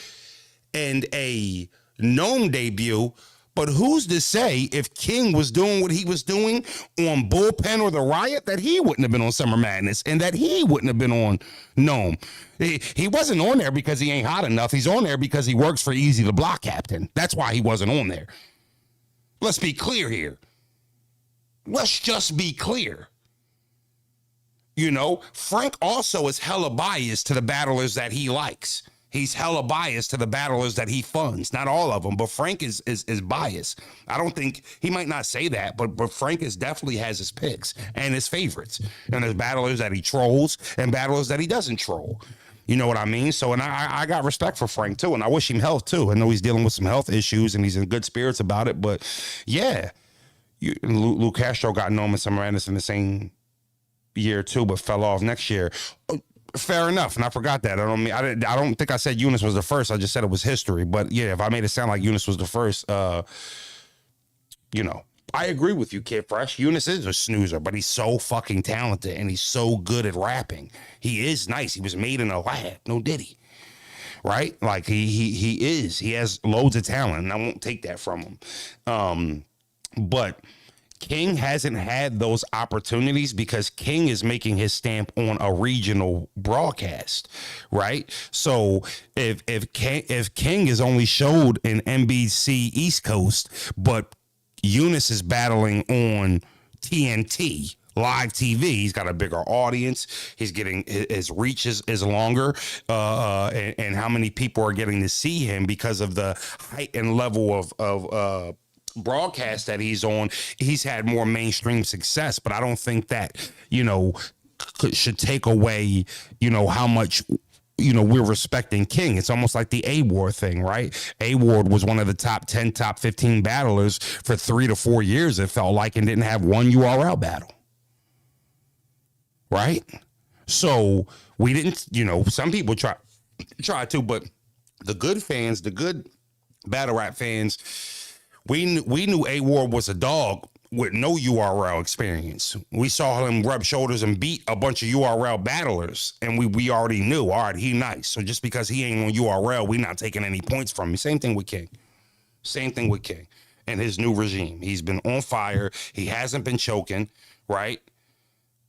and a Gnome debut, but who's to say if King was doing what he was doing on Bullpen or The Riot that he wouldn't have been on Summer Madness and that he wouldn't have been on Gnome? He wasn't on there because he ain't hot enough. He's on there because he works for Easy the Block Captain. That's why he wasn't on there. Let's be clear here. Let's just be clear. You know, Frank also is hella biased to the battlers that he likes. He's hella biased to the battlers that he funds. Not all of them, but Frank is biased. I don't think he might not say that, but Frank is definitely has his picks and his favorites. And there's battlers that he trolls and battlers that he doesn't troll. You know what I mean? So, and I got respect for Frank too, and I wish him health too. I know he's dealing with some health issues and he's in good spirits about it, but yeah, Lou Castro got Norman Samarantis in the same year too, but fell off next year. Fair enough, and I forgot that. I don't think I said Eunice was the first. I just said it was history. But yeah, if I made it sound like Eunice was the first, you know, I agree with you, Kid Fresh. Eunice is a snoozer, but he's so fucking talented and he's so good at rapping. He is nice. He was made in a lab, no diddy. Right? Like he is. He has loads of talent, and I won't take that from him. But King hasn't had those opportunities because King is making his stamp on a regional broadcast, right? So if King is only showed in NBC East Coast, but Eunice is battling on TNT live TV, he's got a bigger audience. He's getting his reach is longer, and how many people are getting to see him because of the height and level of broadcast that he's on. He's had more mainstream success, but I don't think that, you know, should take away, you know, how much, you know, we're respecting King. It's almost like the A-Ward thing, right? A-Ward was one of the top 10, top 15 battlers for 3 to 4 years, it felt like, and didn't have one URL battle. Right? So we didn't, you know, some people try to, but the good fans, the good battle rap fans, we knew A-Ward was a dog with no URL experience. We saw him rub shoulders and beat a bunch of URL battlers, and we already knew, all right, he nice. So just because he ain't on URL, we not taking any points from him. Same thing with King. Same thing with King and his new regime. He's been on fire. He hasn't been choking, right?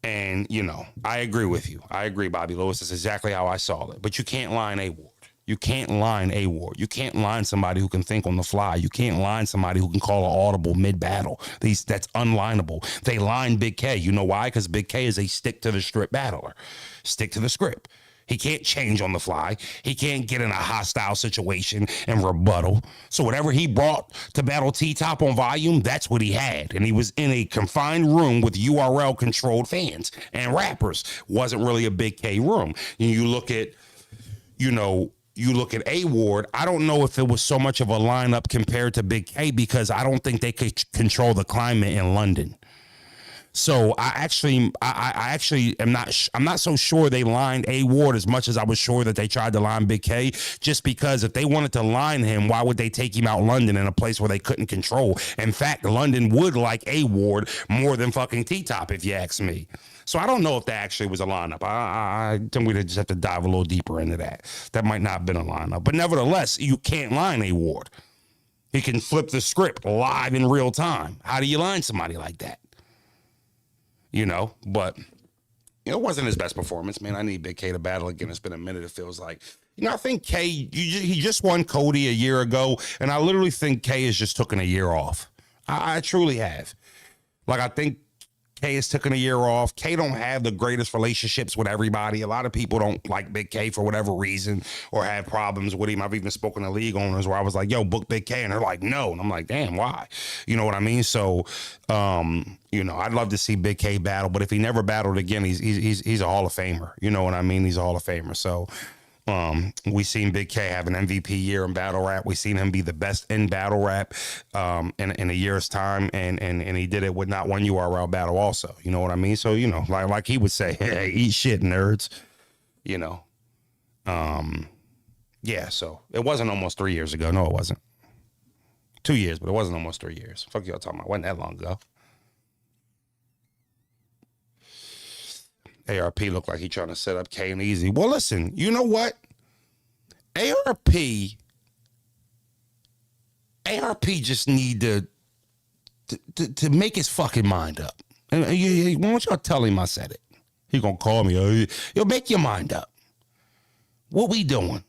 And, you know, I agree with you. I agree, Bobby Lewis. That's exactly how I saw it. But you can't line A-Ward. You can't line A-Ward. You can't line somebody who can think on the fly. You can't line somebody who can call an audible mid-battle. That's unlineable. They line Big K. You know why? Because Big K is a stick-to-the-script battler. Stick to the script. He can't change on the fly. He can't get in a hostile situation and rebuttal. So whatever he brought to battle T-Top on Volume, that's what he had. And he was in a confined room with URL-controlled fans and rappers. Wasn't really a Big K room. And you look at, you know, you look at A-Ward, I don't know if it was so much of a lineup compared to Big K because I don't think they could control the climate in London. So I actually am not, I'm not so sure they lined A-Ward as much as I was sure that they tried to line Big K, just because if they wanted to line him, why would they take him out London in a place where they couldn't control? In fact, London would like A-Ward more than fucking T-Top, if you ask me. So I don't know if that actually was a lineup. I think we just have to dive a little deeper into that. That might not have been a lineup. But nevertheless, you can't line A-Ward. He can flip the script live in real time. How do you line somebody like that? You know, but it wasn't his best performance, man. I need Big K to battle again. It's been a minute, it feels like. You know, I think K, he just won Cody a year ago, and I literally think K has just taken a year off. I truly have. Like, I think K has taken a year off. K don't have the greatest relationships with everybody. A lot of people don't like Big K for whatever reason or have problems with him. I've even spoken to league owners where I was like, yo, book Big K. And they're like, no. And I'm like, damn, why? You know what I mean? So, you know, I'd love to see Big K battle, but if he never battled again, he's a Hall of Famer. You know what I mean? He's a Hall of Famer. So, we seen Big K have an MVP year in battle rap. We seen him be the best in battle rap in a year's time, and he did it with not one URL battle also. You know what I mean? So, you know, like he would say, hey, eat shit, nerds. You know. Yeah, so it wasn't almost 3 years ago. No, it wasn't. 2 years, but it wasn't almost 3 years. Fuck y'all talking about. It wasn't that long ago. ARP looked like he trying to set up K1NG. Well, listen, you know what? ARP just need to make his fucking mind up. And why don't y'all tell him I said it? He gonna call me. You'll make your mind up. What we doing?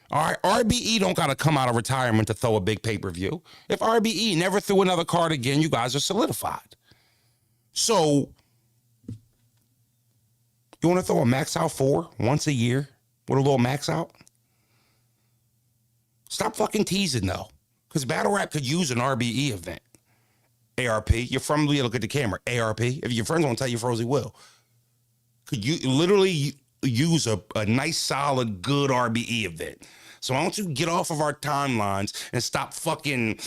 All right, RBE don't gotta come out of retirement to throw a big pay-per-view. If RBE never threw another card again, you guys are solidified. So You want to throw a max out 4 once a year with a little max out? Stop fucking teasing though. Because battle rap could use an RBE event. ARP. You're from, look at the camera. ARP. If your friends won't tell you, Frozy will. Could you literally use a nice, solid, good RBE event? So why don't you get off of our timelines and stop fucking,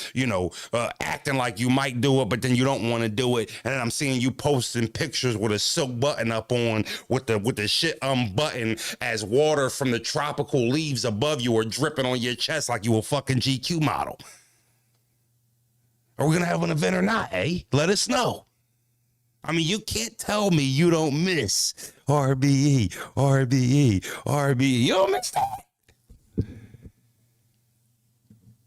acting like you might do it, but then you don't want to do it. And then I'm seeing you posting pictures with a silk button up on with the shit unbuttoned as water from the tropical leaves above you are dripping on your chest like you a fucking GQ model. Are we going to have an event or not, eh? Let us know. I mean, you can't tell me you don't miss RBE, RBE, RBE. You don't miss that.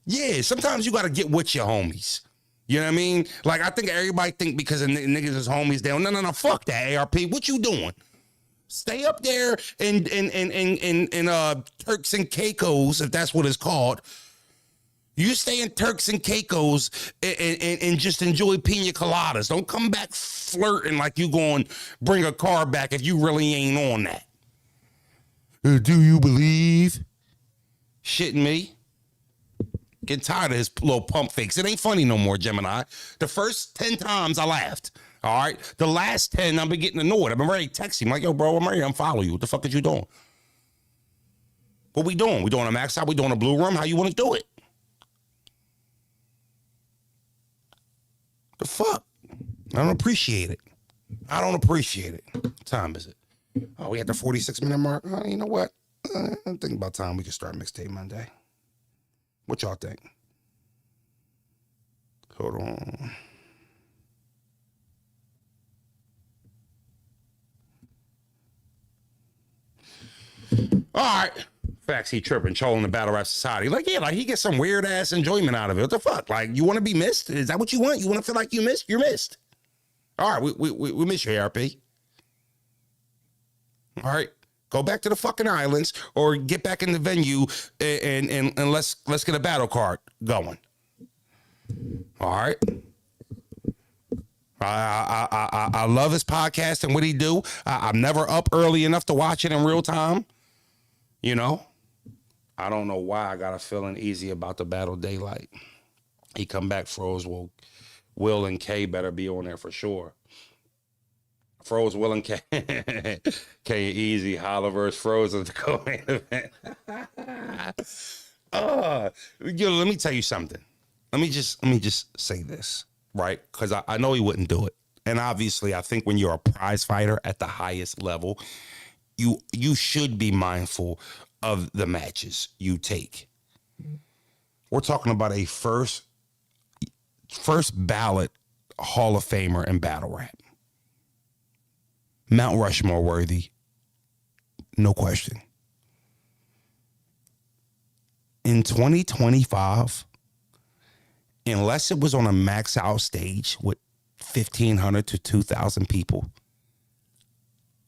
Yeah, sometimes you got to get with your homies. You know what I mean? Like, I think everybody think because of niggas is homies, they don't. No, fuck that, ARP. What you doing? Stay up there in Turks and Caicos, if that's what it's called. You stay in Turks and Caicos and just enjoy pina coladas. Don't come back flirting like you going to bring a car back if you really ain't on that. Do you believe? Shitting me. Getting tired of his little pump fakes. It ain't funny no more, Gemini. The first 10 times I laughed. All right. The last 10, I've been getting annoyed. I've been ready to text him like, yo, bro, I'm ready to unfollow you. What the fuck is you doing? What we doing? We doing a max out? We doing a blue room? How you want to do it? The fuck? I don't appreciate it. I don't appreciate it. What time is it? Oh, we at the 46-minute mark. You know what? I'm thinking about time we can start Mixtape Monday. What y'all think? Hold on. All right. Facts, he tripping, trolling the battle rap society. Like, yeah, like he gets some weird ass enjoyment out of it. What the fuck? Like, you want to be missed? Is that what you want? You want to feel like you missed? You're missed. All right, we miss you, ARP. All right. Go back to the fucking islands or get back in the venue and let's get a battle card going. All right. I love his podcast and what he do. I'm never up early enough to watch it in real time. You know, I don't know why I got a feeling easy about the battle daylight. He come back, Froze. Well, Will and K better be on there for sure. Froze, Will, and K. K Easy, Holla versus Frozen to go main event. Let me tell you something. Let me just say this, right? Because I know he wouldn't do it. And obviously, I think when you're a prize fighter at the highest level, you should be mindful of the matches you take. We're talking about a first ballot Hall of Famer in battle rap. Mount Rushmore worthy. No question. In 2025, unless it was on a max out stage with 1,500 to 2,000 people,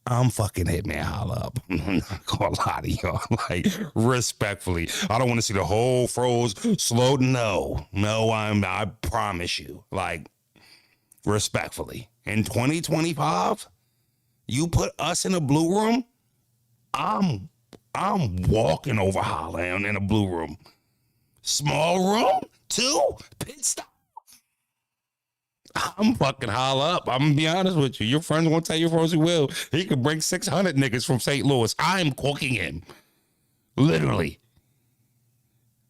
I'm fucking Hitman Holla up. I'm not gonna lie to y'all. Like, respectfully, I don't want to see the whole Froze slow. No, I promise you. Like, respectfully, in 2025, you put us in a blue room, I'm walking over Holla in a blue room. Small room, 2, pit stop. I'm fucking Holla up. I'm gonna be honest with you. Your friends won't tell you Frozy will. He could bring 600 niggas from St. Louis. I'm cooking him. Literally.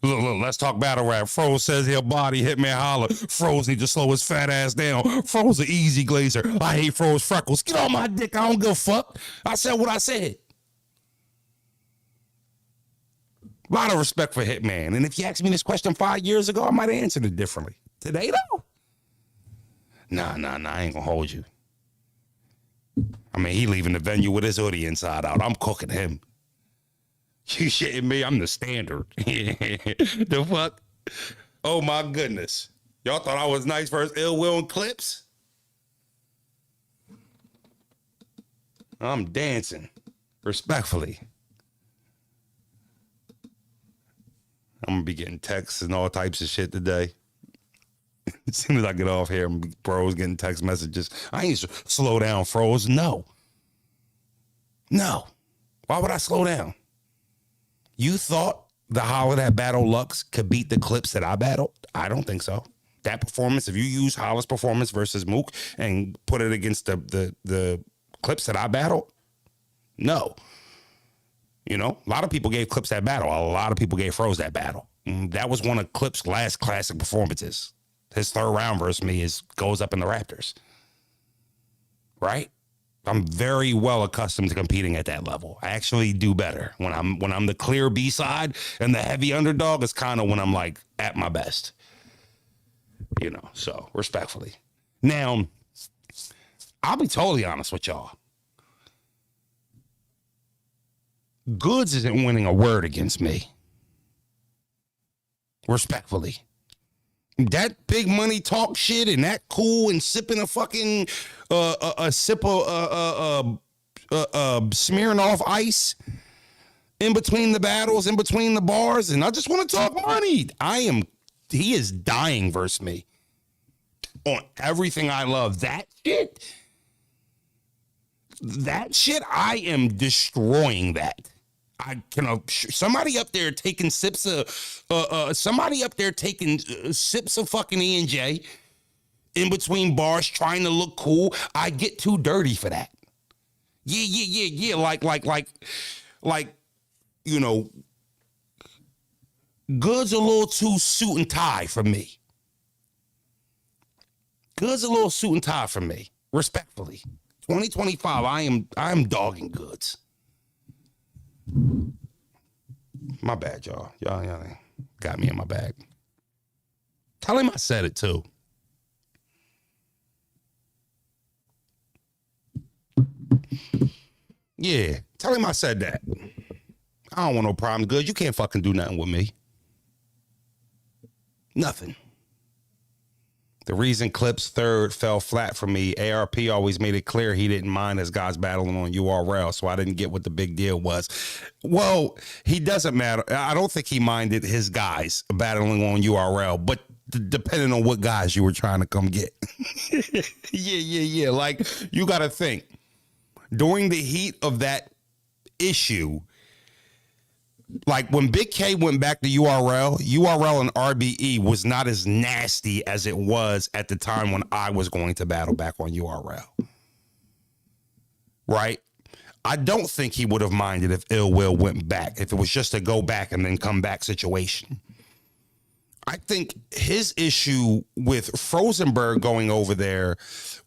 Look, let's talk battle rap. Froze says he'll body Hitman Holla. Froze need to slow his fat ass down. Froze an easy glazer. I hate Froze freckles. Get on my dick. I don't give a fuck. I said what I said. A lot of respect for Hitman. And if you asked me this question 5 years ago, I might have answered it differently. Today, though? Nah, I ain't gonna hold you. I mean, he leaving the venue with his hoodie inside out. I'm cooking him. You shitting me? I'm the standard. The fuck? Oh, my goodness. Y'all thought I was nice versus Ill Will and Clips? I'm dancing. Respectfully. I'm gonna be getting texts and all types of shit today. As soon as I get off here, bros getting text messages. I ain't slow down, Froze. No. No. Why would I slow down? You thought the Holler That Battle Lux could beat the clips that I battled? I don't think so. That performance, if you use Holler's performance versus Mook and put it against the clips that I battled, no. You know, a lot of people gave Clips that battle. A lot of people gave Froze that battle. That was one of Clips' last classic performances. His third round versus me goes up in the Raptors. Right? I'm very well accustomed to competing at that level. I actually do better. When I'm the clear B side and the heavy underdog is kind of when I'm like at my best. You know, so respectfully. Now, I'll be totally honest with y'all. Goods isn't winning a word against me. Respectfully. That big money talk shit and that cool and sipping a fucking a sip of smearing off ice in between the battles, in between the bars, and I just want to talk money. He is dying versus me on everything I love. That shit, I am destroying that. I can somebody up there taking sips of sips of fucking E&J in between bars trying to look cool. I get too dirty for that. Yeah. Like, you know, Good's a little too suit and tie for me. Good's a little suit and tie for me. Respectfully. 2025, I am dogging Goods. My bad, y'all. Y'all got me in my bag. Tell him I said it too. Yeah, tell him I said that. I don't want no problem, Good. You can't fucking do nothing with me. Nothing. The reason Clips third fell flat for me, ARP always made it clear he didn't mind his guys battling on URL, so I didn't get what the big deal was. Well, he doesn't matter. I don't think he minded his guys battling on URL, but depending on what guys you were trying to come get. Yeah. Like, you got to think. During the heat of that issue, like when Big K went back to URL and RBE was not as nasty as it was at the time when I was going to battle back on URL. Right? I don't think he would have minded if Ill Will went back, if it was just a go back and then come back situation. I think his issue with Frozenberg going over there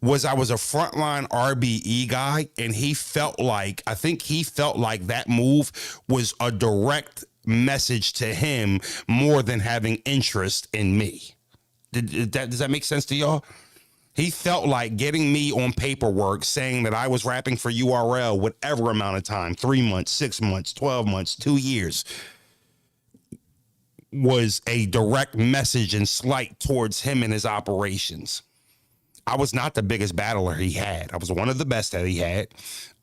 was I was a frontline RBE guy, and I think he felt like that move was a direct message to him more than having interest in me. Does that make sense to y'all? He felt like getting me on paperwork saying that I was rapping for URL whatever amount of time, 3 months, 6 months, 12 months, 2 years, was a direct message and slight towards him and his operations. I was not the biggest battler he had. I was one of the best that he had.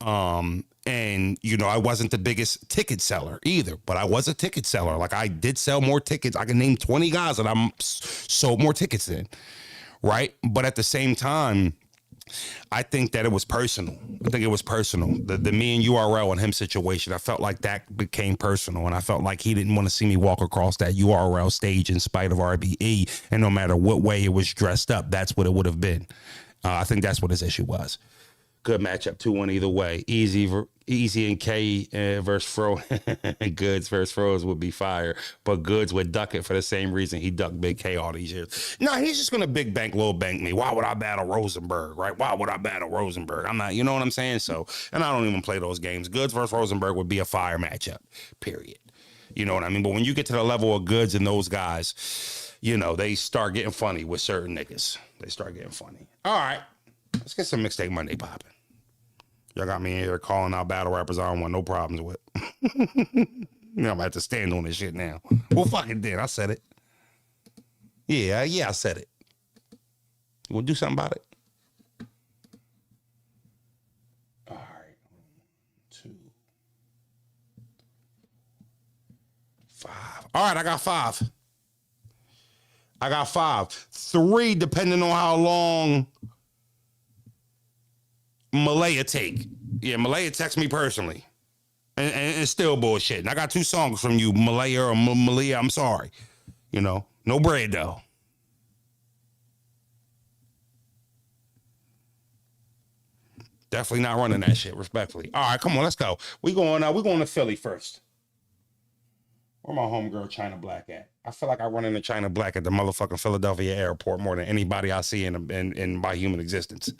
And, you know, I wasn't the biggest ticket seller either, but I was a ticket seller. Like, I did sell more tickets. I can name 20 guys that I'm sold more tickets in, right? But at the same time, I think that it was personal. I think it was personal. The me and URL and him situation, I felt like that became personal, and I felt like he didn't want to see me walk across that URL stage in spite of RBE, and no matter what way it was dressed up, that's what it would have been. I think that's what his issue was. Good matchup, 2-1 either way. Easy and K versus Fro. Goods versus Froze would be fire, but Goods would duck it for the same reason he ducked Big K all these years. No, he's just gonna big bank, little bank me. Why would I battle Rosenberg, right? Why would I battle Rosenberg? I'm not, you know what I'm saying? So, and I don't even play those games. Goods versus Rosenberg would be a fire matchup, period. You know what I mean? But when you get to the level of Goods and those guys, you know, they start getting funny with certain niggas. They start getting funny. All right, let's get some Mixtape Monday popping. Y'all got me in here calling out battle rappers I don't want no problems with. I'm gonna have to stand on this shit now. Well, fuck it then. I said it. Yeah, I said it. You wanna do something about it? All right. 1, 2, 5. All right, I got 5. 3, depending on how long Malaya take. Yeah, Malaya text me personally. And it's still bullshit. And I got 2 songs from you, Malaya or Malia. I'm sorry. You know, no bread though. Definitely not running that shit, respectfully. All right, come on, let's go. We going to Philly first. Where my homegirl China Black at? I feel like I run into China Black at the motherfucking Philadelphia airport more than anybody I see in my human existence.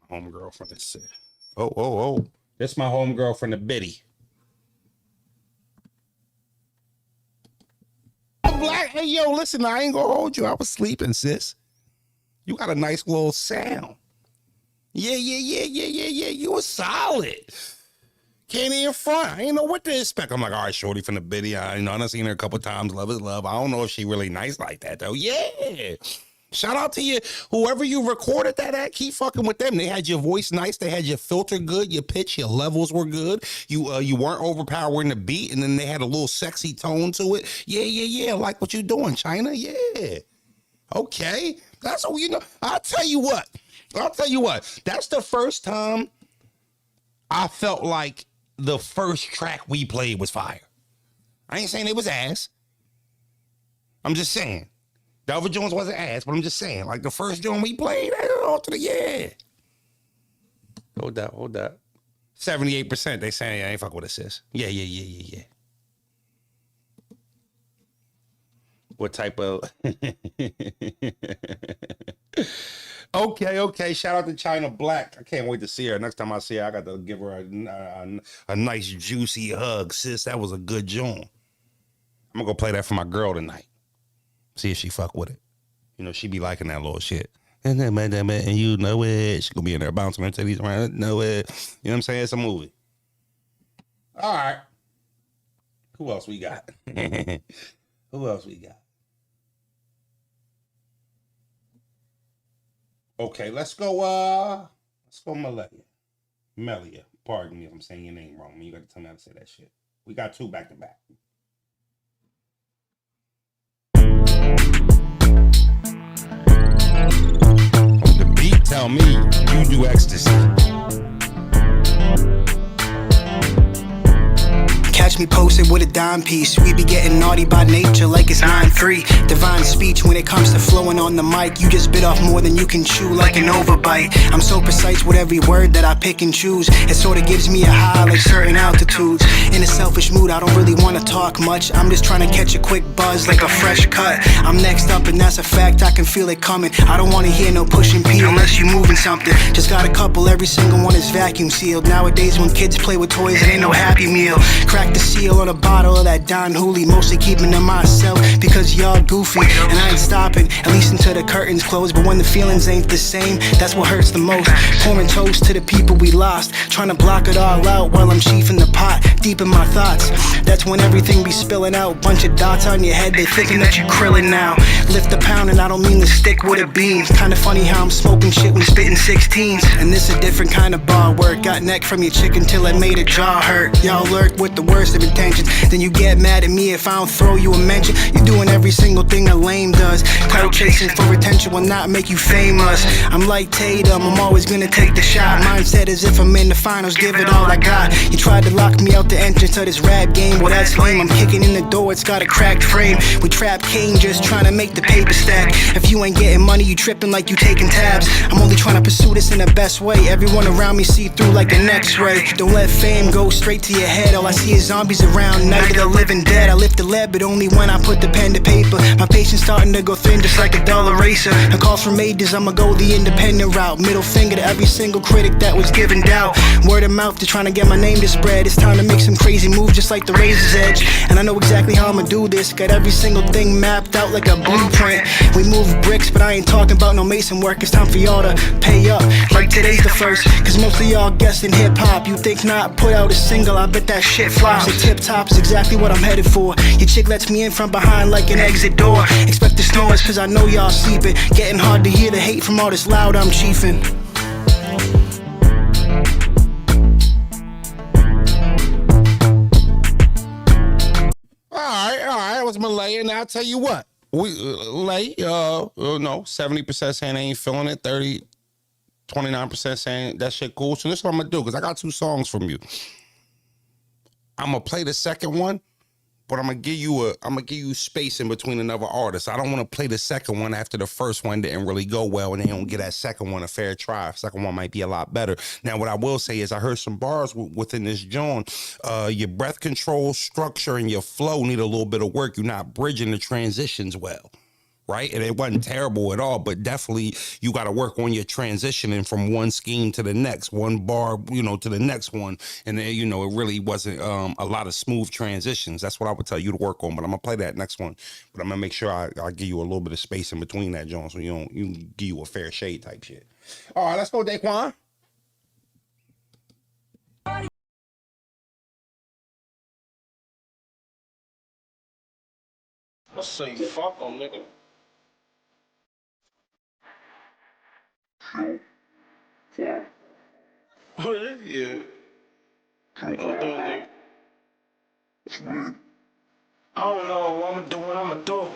Homegirl from the city. Oh. This my homegirl from the Biddy. Black, hey, yo, listen, I ain't gonna hold you. I was sleeping, sis. You got a nice little sound. Yeah. You were solid. Can't even front. I ain't know what to expect. I'm like, all right, shorty from the Biddy. I done seen her a couple times. Love is love. I don't know if she really nice like that, though. Yeah. Shout out to you. Whoever you recorded that at, keep fucking with them. They had your voice nice. They had your filter good. Your pitch, your levels were good. You weren't overpowering the beat, and then they had a little sexy tone to it. Yeah. Like what you doing, China? Yeah. Okay. That's what you know. I'll tell you what. That's the first time I felt like the first track we played was fire. I ain't saying it was ass. I'm just saying. The other Jones wasn't ass, but I'm just saying, like the first joint we played, all to the yeah. Hold up. 78%. They saying, I ain't fuck with it, sis. Yeah. What type of? Okay. Shout out to China Black. I can't wait to see her. Next time I see her, I got to give her a nice juicy hug, sis. That was a good joint. I'm gonna go play that for my girl tonight. See if she fuck with it. You know, she be liking that little shit. And you know it. She gonna be in there bouncing her titties around. Know it. You know what I'm saying? It's a movie. All right. Who else we got? Okay, let's go Melia. Pardon me if I'm saying your name wrong. You got to tell me how to say that shit. We got 2 back to back. The beat tell me you do ecstasy. Catch me posted with a dime piece. We be getting naughty by nature like it's 9-3. Divine speech when it comes to flowing on the mic. You just bit off more than you can chew like an overbite. I'm so precise with every word that I pick and choose. It sorta gives me a high like certain altitudes. In a selfish mood, I don't really wanna talk much. I'm just trying to catch a quick buzz like a fresh cut. I'm next up and that's a fact, I can feel it coming. I don't wanna hear no pushing P unless you moving something. Just got a couple, every single one is vacuum sealed. Nowadays when kids play with toys, it ain't no Happy Meal. Crack the seal on a bottle of that Don Hooley. Mostly keeping to myself because y'all goofy. And I ain't stopping, at least until the curtains close. But when the feelings ain't the same, that's what hurts the most. Pouring toast to the people we lost, trying to block it all out while I'm chiefing the pot. Deep in my thoughts, that's when everything be spilling out. Bunch of dots on your head, they thinking that you're krillin' now. Lift a pound and I don't mean to stick with a beam. Kinda funny how I'm smoking shit when spitting 16s. And this a different kind of bar work. Got neck from your chicken till it made a jaw hurt. Y'all lurk with the worst of intentions, then you get mad at me if I don't throw you a mention. You're doing every single thing a lame does. Clout chasing for attention will not make you famous. I'm like Tatum, I'm always gonna take the shot. Mindset as if I'm in the finals, give it all I got. You tried to lock me out the entrance of this rap game, well that's lame. I'm kicking in the door, it's got a cracked frame. We trap K1NG just trying to make the paper stack. If you ain't getting money, you tripping like you taking tabs. I'm only trying to pursue this in the best way. Everyone around me see through like an X-ray. Don't let fame go straight to your head. All I see is zombies around, night of the living dead. I lift the lead, but only when I put the pen to paper. My patience starting to go thin, just like a dull eraser. The calls from ages, I'ma go the independent route. Middle finger to every single critic that was giving doubt. Word of mouth to trying to get my name to spread. It's time to make some crazy moves, just like the razor's edge. And I know exactly how I'ma do this. Got every single thing mapped out like a blueprint. We move bricks, but I ain't talking about no mason work. It's time for y'all to pay up, like today's the first. Cause most of y'all guessing hip-hop. You think not, put out a single, I bet that shit flops. The tip-top is exactly what I'm headed for. Your chick lets me in from behind like an exit door. Expect the snores cause I know y'all sleeping. Getting hard to hear the hate from all this loud I'm chiefing. All right. was Malay, and I'll tell you what. We Lay, no, 70% saying they ain't feeling it, 29% saying that shit cool. So this is what I'm gonna do, because I got 2 songs from you. I'm gonna play the second one, but I'm gonna give you space in between another artist. I don't want to play the second one after the first one didn't really go well, and they don't get that second one a fair try. Second one might be a lot better. Now, what I will say is I heard some bars within this joint. Your breath control, structure, and your flow need a little bit of work. You're not bridging the transitions well. Right? And it wasn't terrible at all, but definitely you got to work on your transitioning from one scheme to the next, one bar, to the next one. And then, it really wasn't a lot of smooth transitions. That's what I would tell you to work on, but I'm gonna play that next one. But I'm gonna make sure I give you a little bit of space in between that, John, so you give you a fair shade type shit. All right, let's go, Daquan. Let's say fuck them, nigga. Yeah. Yeah. How you gonna do it, nigga? I don't know, I'ma do what I'ma do.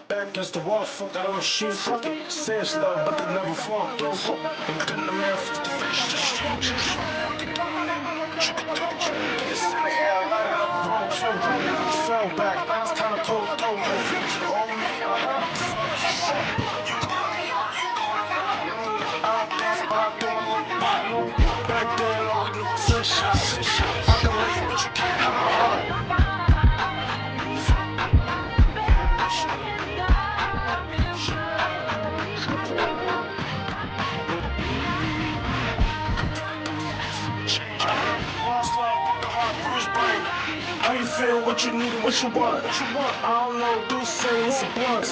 Back against the wall, fuck that other shit. Fuck it. Say it's love, but they never fall through. Ain't cutting the man for the face. Fell back, now it's kinda cold, though. Back then, all we knew was sunshine. I can wait, but you can't have my heart. How you feel, what you need, and what you want? I don't know, do say it's a blunt.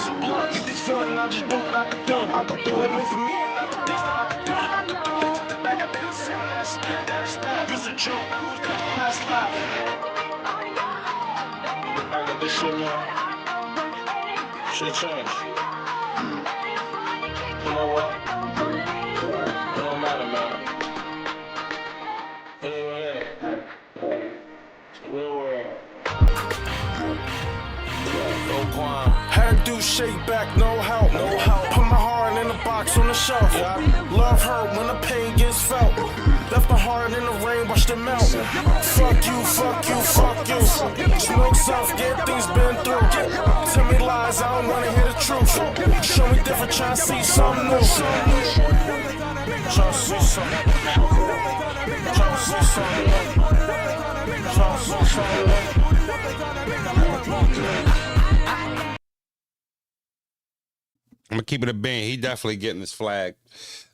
Get this feeling, I just do what I can do. I can do it for me, and not the things that I can do. I can do it to the back, I did the same, that's that. It's a joke, who's got the last laugh? I got this shit, man. Shit changed. You know what? It don't matter, man. Anyway, real world. Had to do shake back, no help. Put my heart in the box on the shelf. Love her when the pain gets felt. Left my heart in the rain, watched it melt. Fuck you, fuck you, fuck you. Smoke soft, get things been through. Tell me lies, I don't wanna hear the truth. Show me different, try to see something new. Try to see something. Try to see something. Try to see something. I'm gonna keep it a bean. He definitely getting his flag.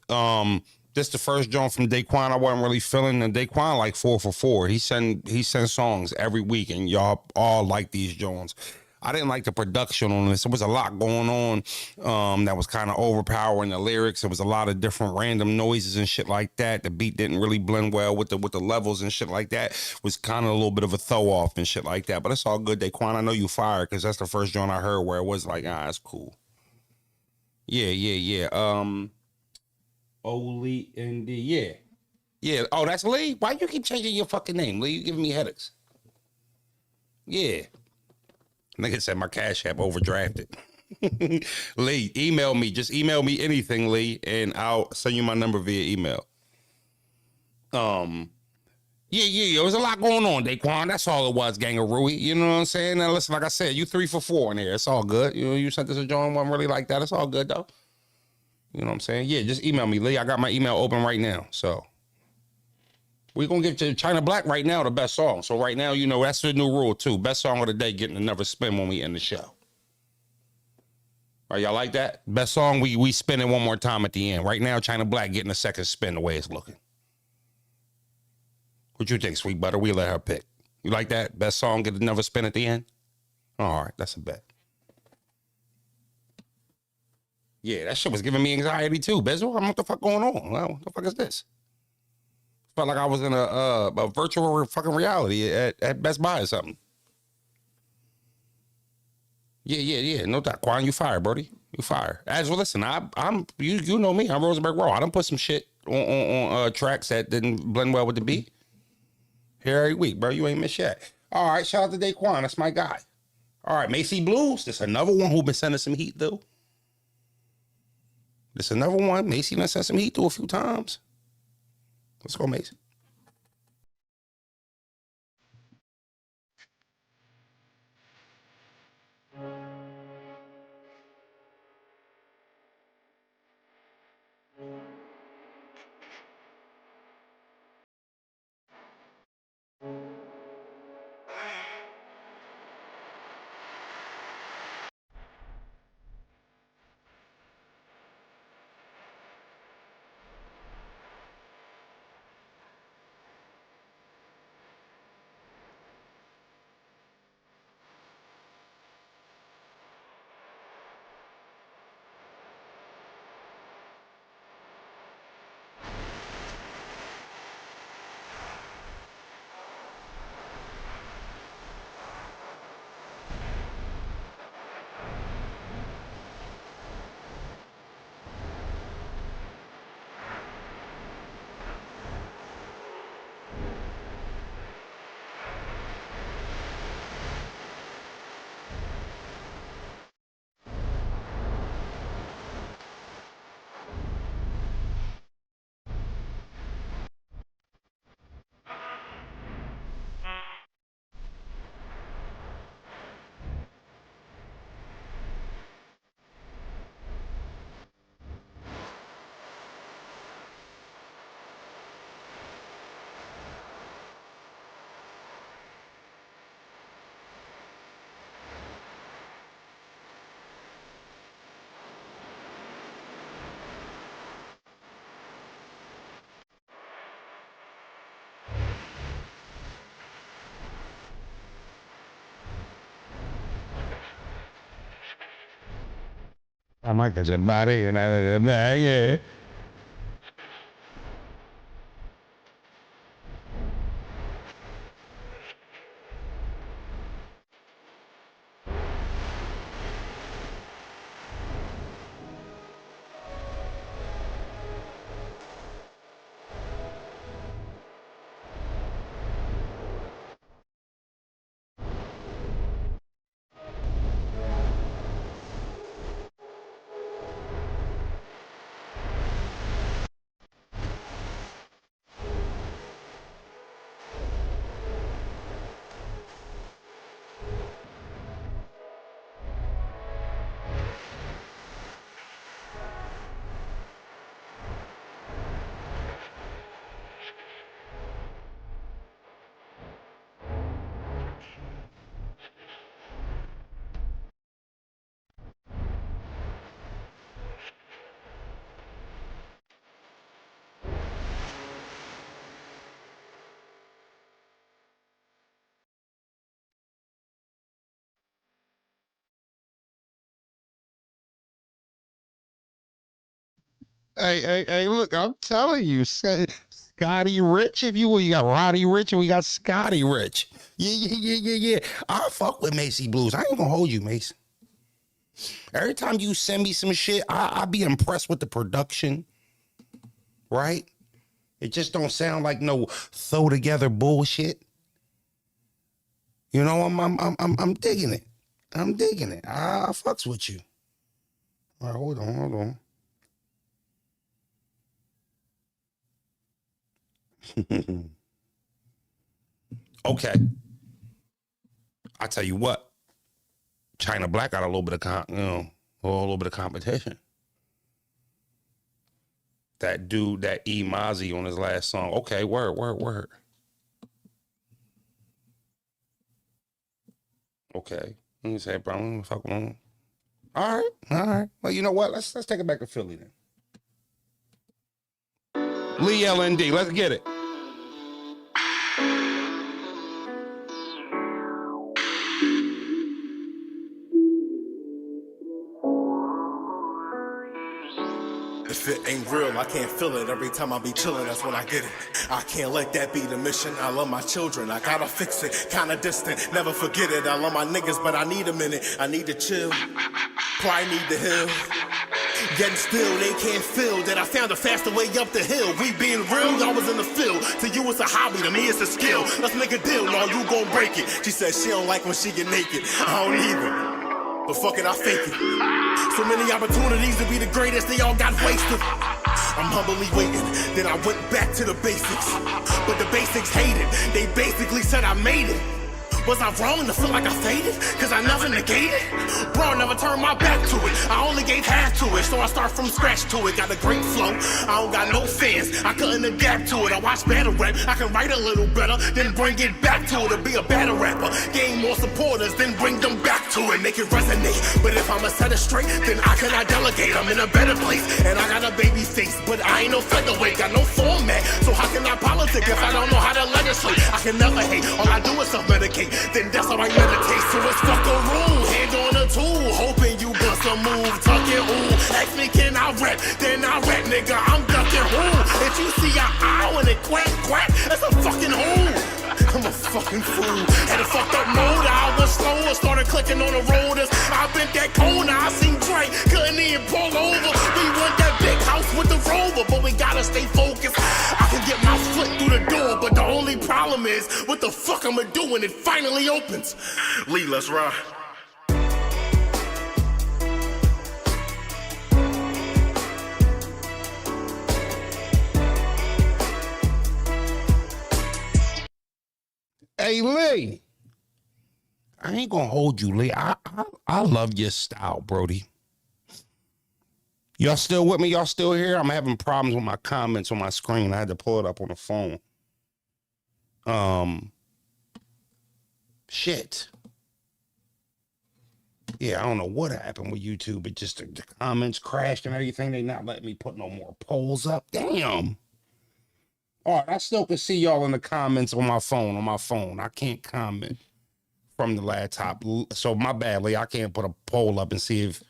This the first joint from Daquan I wasn't really feeling, and Daquan like 4 for 4. He send songs every week, and y'all all like these joints. I didn't like the production on this. There was a lot going on that was kind of overpowering the lyrics. There was a lot of different random noises and shit like that. The beat didn't really blend well with the levels and shit like that. It was kind of a little bit of a throw off and shit like that. But it's all good, Daquan. I know you fired, because that's the first joint I heard where it was like, it's cool. Yeah. Oli and D. Yeah. Oh, that's Lee? Why you keep changing your fucking name, Lee? You giving me headaches. Yeah. Nigga said my Cash App overdrafted. Lee, email me. Just email me anything, Lee, and I'll send you my number via email. Yeah. There was a lot going on, Daquan. That's all it was, Gangaroo. You know what I'm saying? Now, listen, like I said, you 3 for 4 in there. It's all good. You sent this a joint, wasn't really like that. It's all good, though. You know what I'm saying? Yeah, just email me, Lee. I got my email open right now. So we're going to give to China Black right now the best song. So right now, that's the new rule, too. Best song of the day getting another spin when we end the show. All right, y'all like that? Best song, we spin it one more time at the end. Right now, China Black getting a second spin the way it's looking. What you think, Sweet Butter? We let her pick. You like that? Best song, get another spin at the end? All right, that's a bet. Yeah, that shit was giving me anxiety too, Bezel. What the fuck going on? What the fuck is this? Felt like I was in a virtual fucking reality at Best Buy or something. Yeah. No doubt. Quan, you fire, Brody. You fire. As well, listen, I'm you know me. I'm Rosenberg Raw. I done put some shit on tracks that didn't blend well with the beat. Here every week, bro. You ain't missed yet. All right, shout out to Daquan. That's my guy. All right, Macy Blues. This another one who been sending some heat though. This another one. Macy done sent some heat through a few times. Let's go, Macy. I might get somebody and yeah. Hey, look, I'm telling you, Scotty Rich, if you will, you got Roddy Rich and we got Scotty Rich. Yeah. I fuck with Macy Blues. I ain't gonna hold you, Mace. Every time you send me some shit, I be impressed with the production, right? It just don't sound like no throw together bullshit. You know, I'm digging it. I'm digging it. I fucks with you. All right, hold on. Okay. I tell you what, China Black got a little bit of a little bit of competition. That dude, that E Mozzie on his last song. Okay, word. Okay. Let me say, bro, fuck on. All right. Well, you know what? Let's take it back to Philly then. Lee LND, let's get it. If it ain't real, I can't feel it. Every time I be chillin', that's when I get it. I can't let that be the mission. I love my children, I gotta fix it. Kinda distant, never forget it. I love my niggas, but I need a minute. I need to chill, probably need to heal. Yet still they can't feel that I found a faster way up the hill. We being real, y'all was in the field. To you it's a hobby, to me it's a skill. Let's make a deal, no, you gon' break it. She said she don't like when she get naked. I don't either, but fuck it, I fake it. So many opportunities to be the greatest, they all got wasted. I'm humbly waiting, then I went back to the basics. But the basics hated, they basically said I made it. Was I wrong to feel like I faded? Cause I never negated? Bro, never turned my back to it. I only gave half to it, so I start from scratch to it. Got a great flow, I don't got no fans. I couldn't adapt to it. I watch battle rap, I can write a little better, then bring it back to it. To be a battle rapper, gain more supporters, then bring them back to it. Make it resonate, but if I'ma set it straight, then I cannot delegate. I'm in a better place, and I got a baby face, but I ain't no featherweight, got no format. So how can I politic if I don't know how to legislate? I can never hate, all I do is self-medicate. Then that's how I meditate, so it's fuck a rule. Hand on a tool, hoping you bust a move. Tucking ooh, ask me can I rap, then I rap, nigga, I'm ducking who? If you see an owl and it quack, quack, that's a fucking who. I'm a fucking fool. Had a fucked up motor, I was slower, started clicking on the rotors. I bent that corner, I seen Drake, couldn't even pull over. We want that big house with the Rover, but we gotta stay focused. I can get my foot through the door, but the only problem is, what the fuck I'ma do when it finally opens? Lee, let's ride. Hey, Lee. I ain't gonna hold you, Lee. I love your style, Brody. Y'all still with me? Y'all still here? I'm having problems with my comments on my screen. I had to pull it up on the phone. Shit. Yeah, I don't know what happened with YouTube. It just, the comments crashed and everything. They not letting me put no more polls up. Damn. All right, I still can see y'all in the comments on my phone. I can't comment from the laptop. So my bad, Lee. I can't put a poll up and see if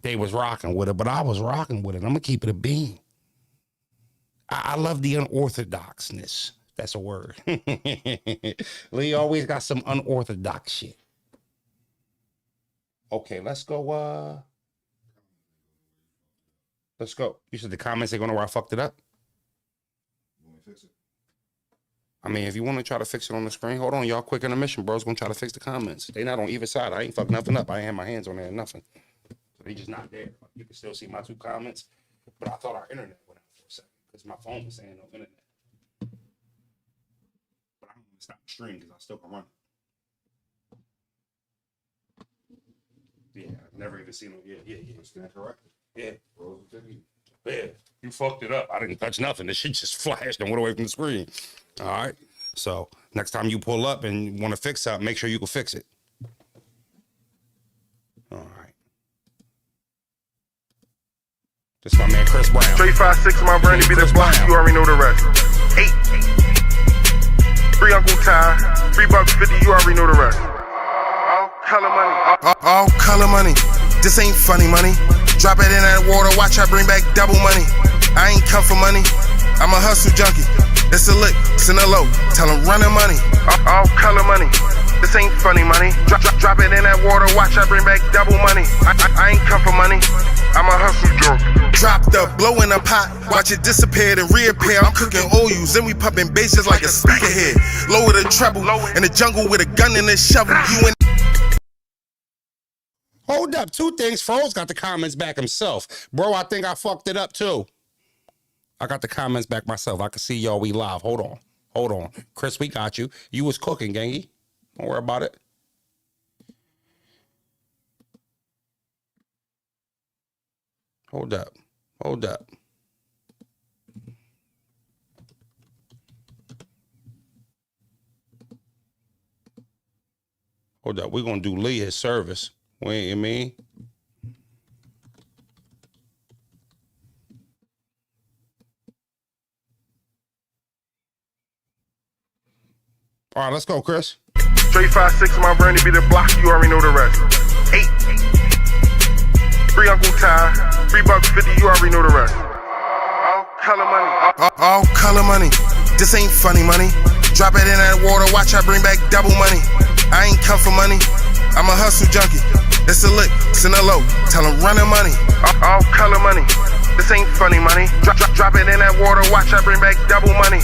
they was rocking with it, but I was rocking with it. I'm gonna keep it a bean. I love the unorthodoxness. That's a word. Lee always got some unorthodox shit. Okay, let's go. Let's go. You said the comments ain't gonna know where I fucked it up? Fix it. I mean, if you want to try to fix it on the screen, hold on, y'all. Quick intermission, bro's gonna try to fix the comments. They not on either side. I ain't fucked nothing up. I ain't had my hands on there, nothing. So they just not there. You can still see my two comments, but I thought our internet went out for a second because my phone was saying no internet. But I'm gonna stop the stream because I still can run it. Yeah, I've never even seen them. Yeah. Is that correct? Yeah. Yeah, you fucked it up. I didn't touch nothing. This shit just flashed and went away from the screen. All right. So next time you pull up and you want to fix something, make sure you can fix it. All right. This my man Chris Brown. 356, my brandy be the block. You already know the rest. 8. Free Uncle Ty. $3.50. You already know the rest. All color money. All color money. This ain't funny money. Drop it in that water, watch I bring back double money. I ain't come for money, I'm a hustle junkie. It's a lick, it's in a low, tell them run the money. All color money, this ain't funny money. Drop it in that water, watch I bring back double money. I ain't come for money, I'm a hustle junkie. Dropped up, blow in a pot, watch it disappear and reappear. I'm cooking Oyus, then we popping bases like a speaker head. Lower the treble, in the jungle with a gun and a shovel. You in Hold up, two things. Froze got the comments back himself. Bro, I think I fucked it up too. I got the comments back myself. I can see y'all, we live. Hold on. Chris, we got you. You was cooking, gangy. Don't worry about it. Hold up. Hold up. We're going to do Lee his service. Wait, you mean? All right, let's go, Chris. 356, my brandy be the block. You already know the rest. 8. Free Uncle Ty. $3.50. You already know the rest. All color money. All color money. This ain't funny money. Drop it in that water, watch I bring back double money. I ain't come for money, I'm a hustle junkie. It's a lick, send a low, tell them run the money. All color money. This ain't funny money. Drop it in that water, watch I bring back double money.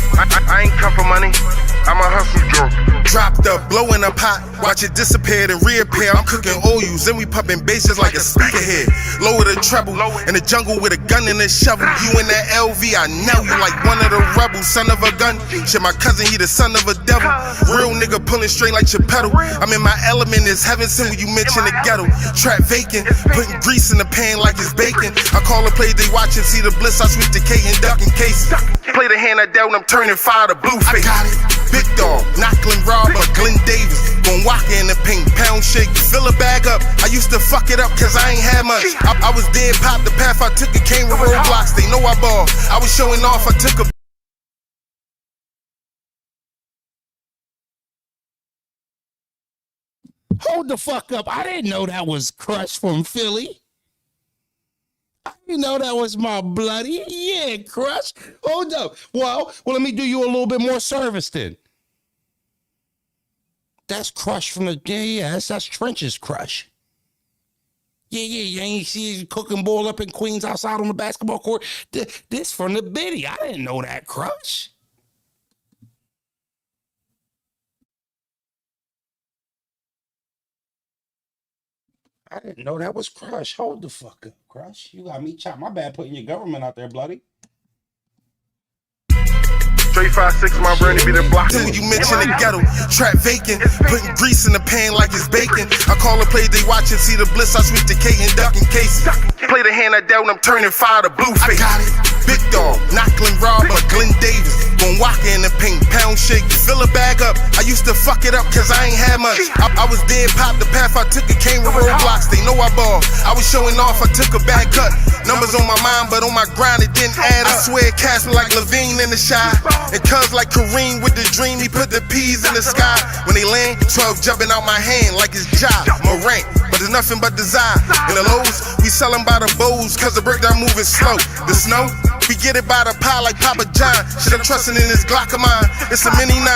I ain't come for money, I'm a hustle joke. Dropped up, blow in a pot, watch it disappear and reappear. I'm cooking Oyus, then we pumping basses like a speakerhead. Lower the treble, in the jungle with a gun and a shovel. You in that LV, I know you like one of the rebels. Son of a gun, shit my cousin, he the son of a devil. Real nigga pulling straight like Chappelle. I'm in my element, it's heaven sent when you mention the ghetto. Trap vacant, putting grease in the pan like it's bacon. I call a play, they watch and see the bliss, I switch to K1NG ducking cases. Play the hand I dealt and I'm turning fire to blue face. I got it. Big dog, not Glenn Robber, Glenn Davis. Gon' walk in the pink pound shake, fill a bag up. I used to fuck it up cause I ain't had much. I was dead, popped the path I took, it came with roadblocks. They know I ball. I was showing off, I took a Hold the fuck up. I didn't know that was Crush from Philly. I didn't know that was my bloody. Yeah, Crush. Hold up. Well, let me do you a little bit more service then. That's Crush from the, that's Trench's Crush. Yeah, you ain't see his cooking ball up in Queens outside on the basketball court. This from the Biddy. I didn't know that, Crush. I didn't know that was Crush. Hold the fuck up, Crush. You got me chopped. My bad putting your government out there, bloody. straight 5-6, my brain be the block. When you mention the ghetto, trap vacant, putting grease in the pan like it's bacon. I call a play, they watch and see the bliss, I switch to K1NG ducking cases. Play the hand I dealt and I'm turning fire to blue face. I got it. Big dog, not Glenn Robber, Glenn Davis. Gon' walk in the pink pound shake, fill a bag up. I used to fuck it up cause I ain't had much. I was dead, popped the path I took, it came with roadblocks. They know I ball. I was showing off, I took a bad cut. Numbers on my mind, but on my grind it didn't add up. I swear it cast me like Levine in the shy. And cuz like Kareem with the dream, he put the peas in the sky. When they land, 12 jumping out my hand like it's job. Morant, but it's nothing but design. In the lows, we sell them by the bows, cause the breakdown moving slow. The snow, we get it by the pie like Papa John. Shit, I'm trusting in this Glock of mine. It's a mini 9.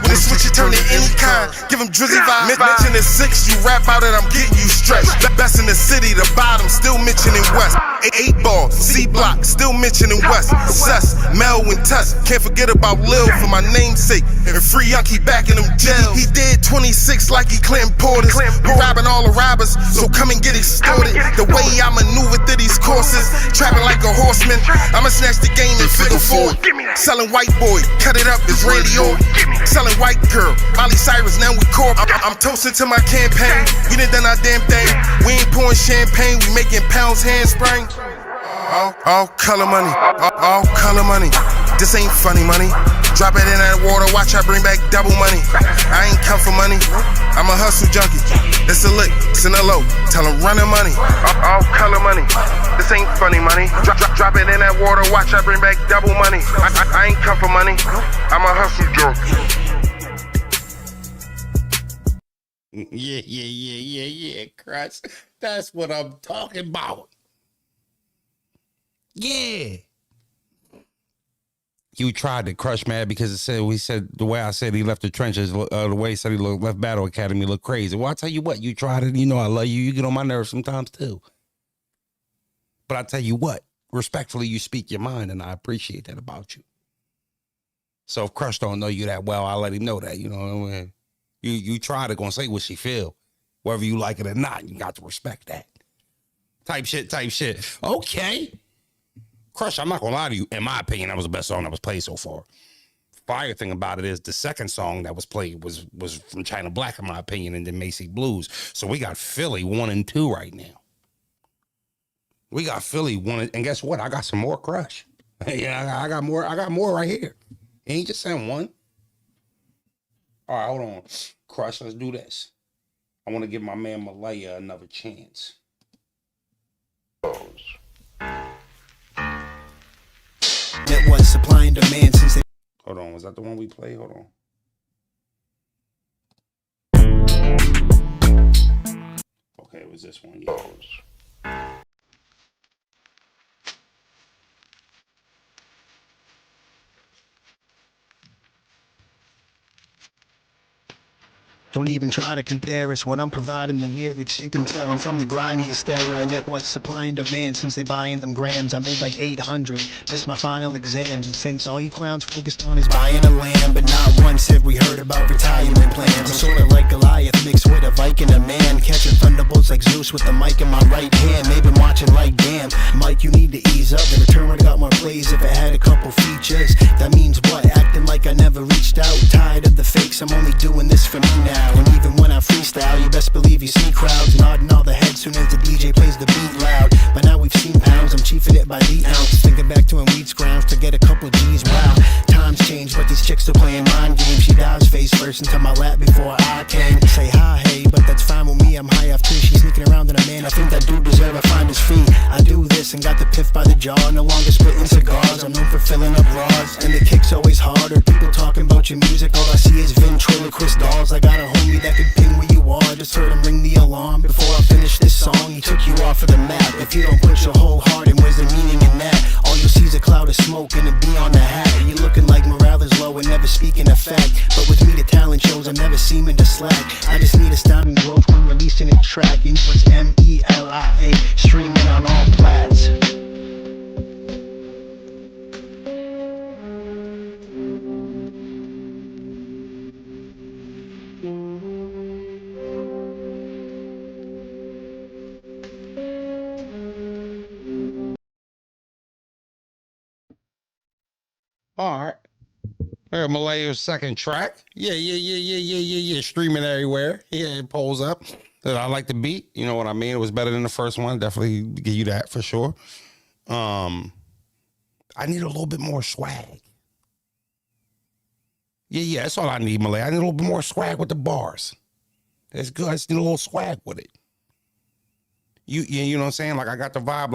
When they switch, it turn to any kind. Give them Drizzy vibe. Mention the 6, you rap out it, I'm getting you stretched. Best in the city, the bottom, still mentioning West. 8 ball, C block, still mentioning West. Sus, Melwin Tuss, can't forget about Lil for my namesake. And free Yankee back in them jails. He did 26 like he Clinton Porters. We robbing all the robbers, so come and get extorted. The way I maneuver through these courses, trapping like a horseman. I'ma snatch the game and figure forward. Selling white boy, cut it up, it's Randy Orton. Selling white girl, Miley Cyrus, now we corp. I'm toasting to my campaign. We done done our damn thing. We ain't pouring champagne, we making pounds handspring. All color money, all color money. This ain't funny money. Drop it in that water, watch I bring back double money. I ain't come for money, I'm a hustle junkie. It's a lick, send a low, tell them run the money. All color money, this ain't funny money. Drop it in that water, watch I bring back double money. I ain't come for money, I'm a hustle junkie. Yeah, Crush. That's what I'm talking about. Yeah. You tried to Crush, man, because it said the way I said he left the trenches, the way he said he left Battle Academy look crazy. Well, I tell you what, you tried it. You know I love you. You get on my nerves sometimes too. But I tell you what, respectfully, you speak your mind, and I appreciate that about you. So if Crush don't know you that well, I'll let him know that. You know what I mean? You try to go and say what she feel, whether you like it or not. You got to respect that. Type shit. Okay. Crush, I'm not gonna lie to you. In my opinion, that was the best song that was played so far. Fire thing about it is the second song that was played was from China Black, in my opinion, and then Macy Blues. So we got Philly 1 and 2 right now. We got Philly 1, and guess what? I got some more Crush. Yeah, I got more. I got more right here. He ain't just saying one. All right, hold on, Crush. Let's do this. I want to give my man Malaya another chance. That was supply and demand since they. Hold on, was that the one we played? Hold on. Okay, it was this one. Yeah. Don't even try to compare us. What I'm providing the lyrics, you can tell I'm from the grimiest era. I get what's supply and demand since they buying them grams. I made like 800, missed my final exams. And since all you clowns focused on is buying a lamb, but not once have we heard about retirement plans. I'm sort of like Goliath mixed with a Viking, a man. Catching thunderbolts like Zeus with the mic in my right hand. Maybe watching like, damn, Mike, you need to ease up. The return would've got more plays if it had a couple features. That means what? Acting like I never reached out. Tired of the fakes, I'm only doing this for me now. And even when I freestyle, you best believe you see crowds nodding all the heads soon as the DJ plays the beat loud. But now we've seen pounds, I'm chiefing it by the ounce. Thinking back to when weed scrounge to get a couple G's, wow. Times change, but these chicks still playing mind games. She dives face first into my lap before I can. Say hi, hey, but that's fine with me, I'm high off too. She's sneaking around in a man, I think that dude deserve a finder's fee. I do this and got the piff by the jar, no longer spitting cigars. I'm known for filling up bras, and the kick's always harder. People talking about your music, all I see is ventriloquist dolls. I got a homie that could ping where you are, just heard him ring the alarm. Before I finish this song, he took you off of the map. If you don't put your whole heart in, where's the meaning in that? All you'll see is a cloud of smoke and a bee on the hat. You're looking like morale is low and never speaking a fact. But with me the talent shows, I'm never seeming to slack. I just need astounding growth when releasing a track. You know it's MELIA, streaming on all plats. All right. There, Malaya's second track. Yeah. Streaming everywhere. Yeah, it pulls up. I like the beat. You know what I mean? It was better than the first one. Definitely give you that for sure. I need a little bit more swag. Yeah, that's all I need, Malaya. I need a little bit more swag with the bars. That's good. I just need a little swag with it. You know what I'm saying? Like I got the vibe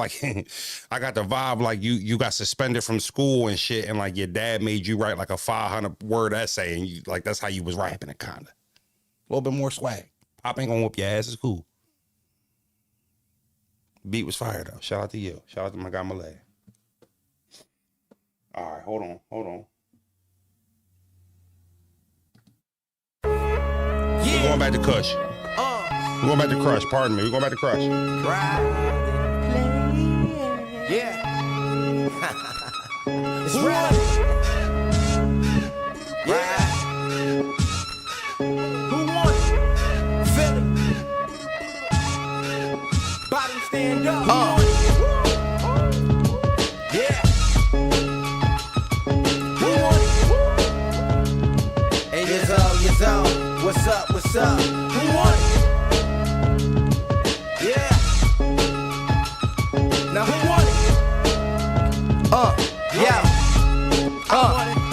like you got suspended from school and shit, and like your dad made you write like a 500-word essay, and you like that's how you was rapping it, kinda. A little bit more swag. Pop ain't gonna whoop your ass, it's cool. Beat was fire though. Shout out to you. Shout out to my guy Malay. All right, hold on. Yeah. We're going back to Kush. We're going back to Crush, pardon me. We're going back to Crush. Yeah. It's right. Yeah. Who wants it? Feel it. Bottom stand up. Yeah. Who wants it? Hey, Yizzo. What's up? Who wants it? Now who want it?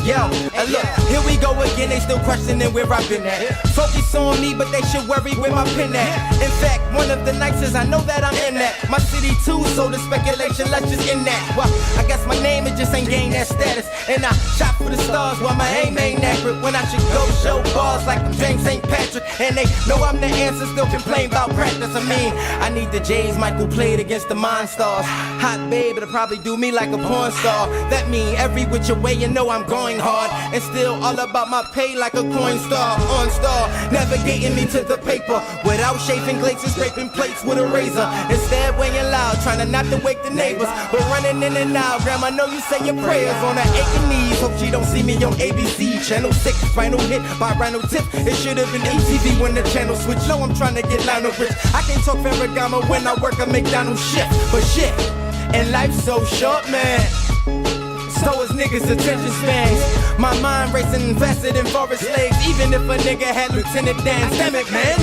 Yo, and look, here we go again, they still questioning where I've been at. Focus on me, but they should worry where my pen at. In fact, one of the nicest, I know that I'm in that. My city too, so the speculation, let's just end that. Well, I guess my name, it just ain't gained that status. And I shot for the stars while my aim ain't accurate. When I should go show bars like I'm James St. Patrick. And they know I'm the answer, still complain about practice. I mean, I need the J's Michael played against the Monstars. Hot babe, it'll probably do me like a porn star. That mean every which way you know I'm going hard. And still all about my pay like a coin star. On star, navigating me to the paper without shaving glates and scraping plates with a razor. Instead weighing loud, trying to not to wake the neighbors, but running in and out. Grandma, know you say your prayers on her aching knees. Hope she don't see me on ABC Channel 6. Final hit by Rhino Tip. It should have been MTV when the channel switched. No, I'm trying to get Lionel rich. I can't talk Ferragamo when I work a McDonald's shift. But shit, and life's so short, man. So is niggas' attention spans. My mind racing faster than Forest Lakes. Even if a nigga had Lieutenant Dan. Damn it, man.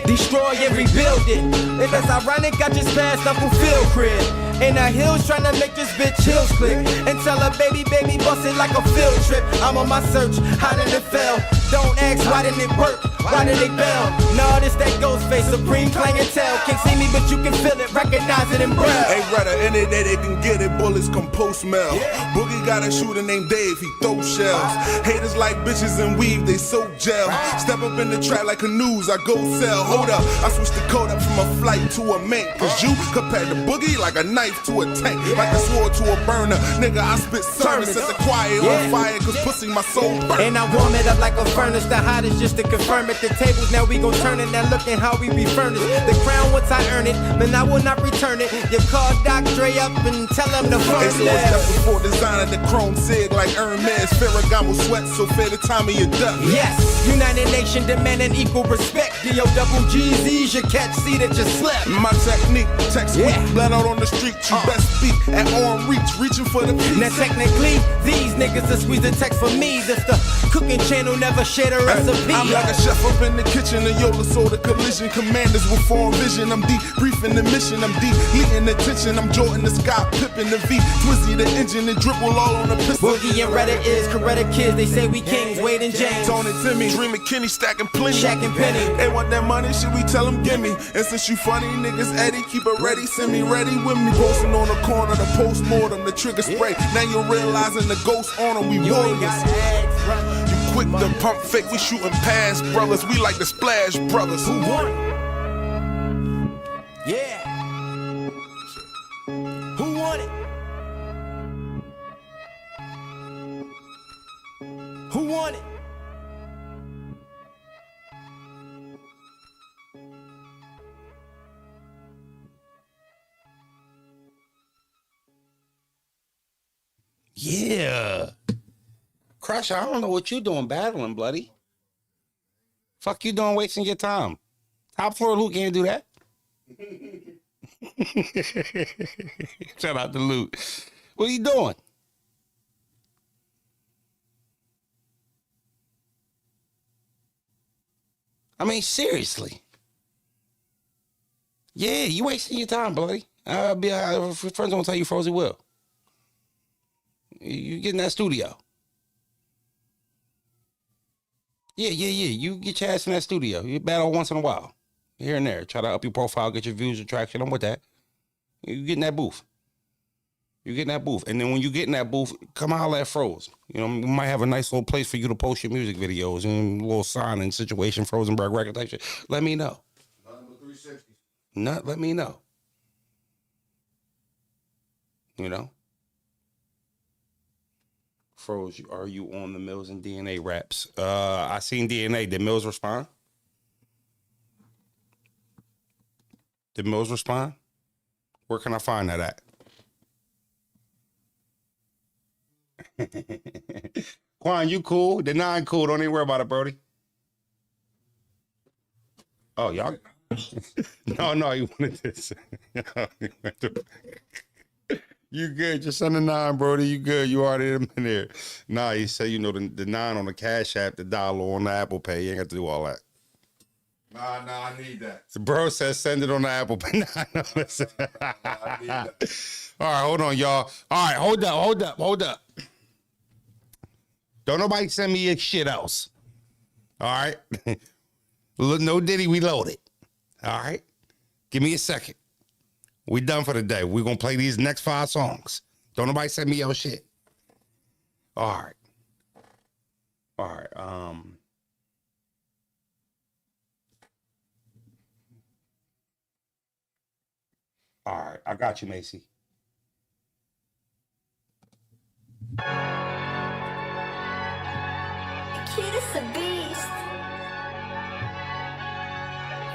Destroy and rebuild it. If it's ironic, I just passed Uncle Phil crib. In the hills trying to make this bitch hills click. And tell her baby, bust it like a field trip. I'm on my search, how did it fail? Don't ask why didn't it work? Why did they bound? Nah, this that ghost face, supreme clientele. Can't see me, but you can feel it, recognize it in breath. Ain't right at any day they can get it, bullets come post-mail. Boogie got a shooter named Dave, he throw shells. Haters like bitches and weave, they so gel. Step up in the trap like canoes, I go sell. Hold up, I switched the code up from a flight to a mate. Cause you compared the boogie like a knife to a tank. Like a sword to a burner, nigga, I spit sermons. Set the quiet on fire, cause pussy my soul burn. And I warm it up like a furnace, the hottest just to confirm it. The tables now we gon' turn it, now look at how we be furnished. The crown once I earn it, then I will not return it. You call Doc Dre up and tell him to Hey, first so it's step before designer the chrome sig like Hermes. Ferragamo sweat, so fair the time of your death. Yes, United Nation demanding equal respect. D-O-double-G-Z's, your catch, see that you slept. My technique, text weak, blood out on the street. You best speak at arm reach, reaching for the peace. Now technically, these niggas will squeeze the text for me. That's the cooking channel, never share the recipe. I'm like a chef up in the kitchen, a Yola soda collision. Commanders with foreign vision. I'm deep briefing the mission. I'm deep leading the tension. I'm Jordan the sky, pipping the V. Twizzy the engine and dribble all on the pistol. Boogie and Reddit is Coretta kids. They say we kings, Wade and James. Tony Timmy, Dreaming Kenny, stacking plenty. Shaq and Penny. They want that money, should we tell them gimme? And since you funny niggas, Eddie, keep it ready, send me ready with me. Posting on the corner, the post-mortem, the trigger spray. Now you're realizing the ghost on them, we warriors. You quick to pump fake, we shooting past brothers. We like the Splash Brothers. Who won it? Yeah. Who won it? Who won it? Yeah. Crusher, I don't know what you doing battling, bloody. Fuck you doing wasting your time. Top floor Luke can't do that. Shout out to Luke. What are you doing? I mean, seriously. Yeah, you wasting your time, bloody. Friends won't tell you Frozy will. You get in that studio. Yeah. You get your ass in that studio. You battle once in a while. Here and there. Try to up your profile, get your views, attraction. I'm with that. You get in that booth. And then when you get in that booth, come holler at Froze. You know, we might have a nice little place for you to post your music videos and a little sign and situation, Frozenberg reputation. Let me know. Let me know. You know? Froze, are you on the Mills and DNA raps? I seen DNA. Did Mills respond? Where can I find that at? K1NG, you cool? The 9 cool. Don't even worry about it, Brody. Oh, y'all. No, you wanted this. You good. Just send the 9, Brody. You good. You already in there. Nah, he said, you know, the 9 on the Cash App, the dollar on the Apple Pay. You ain't got to do all that. Nah, I need that. So bro says send it on the Apple Pay. No, listen. I need that. All right, hold on, y'all. All right, hold up. Don't nobody send me your shit else. All right? No Diddy, we loaded. All right? Give me a second. We done for the day. We're going to play these next 5 songs. Don't nobody send me your shit. All right. All right, I got you, Macy. Kid is a beast.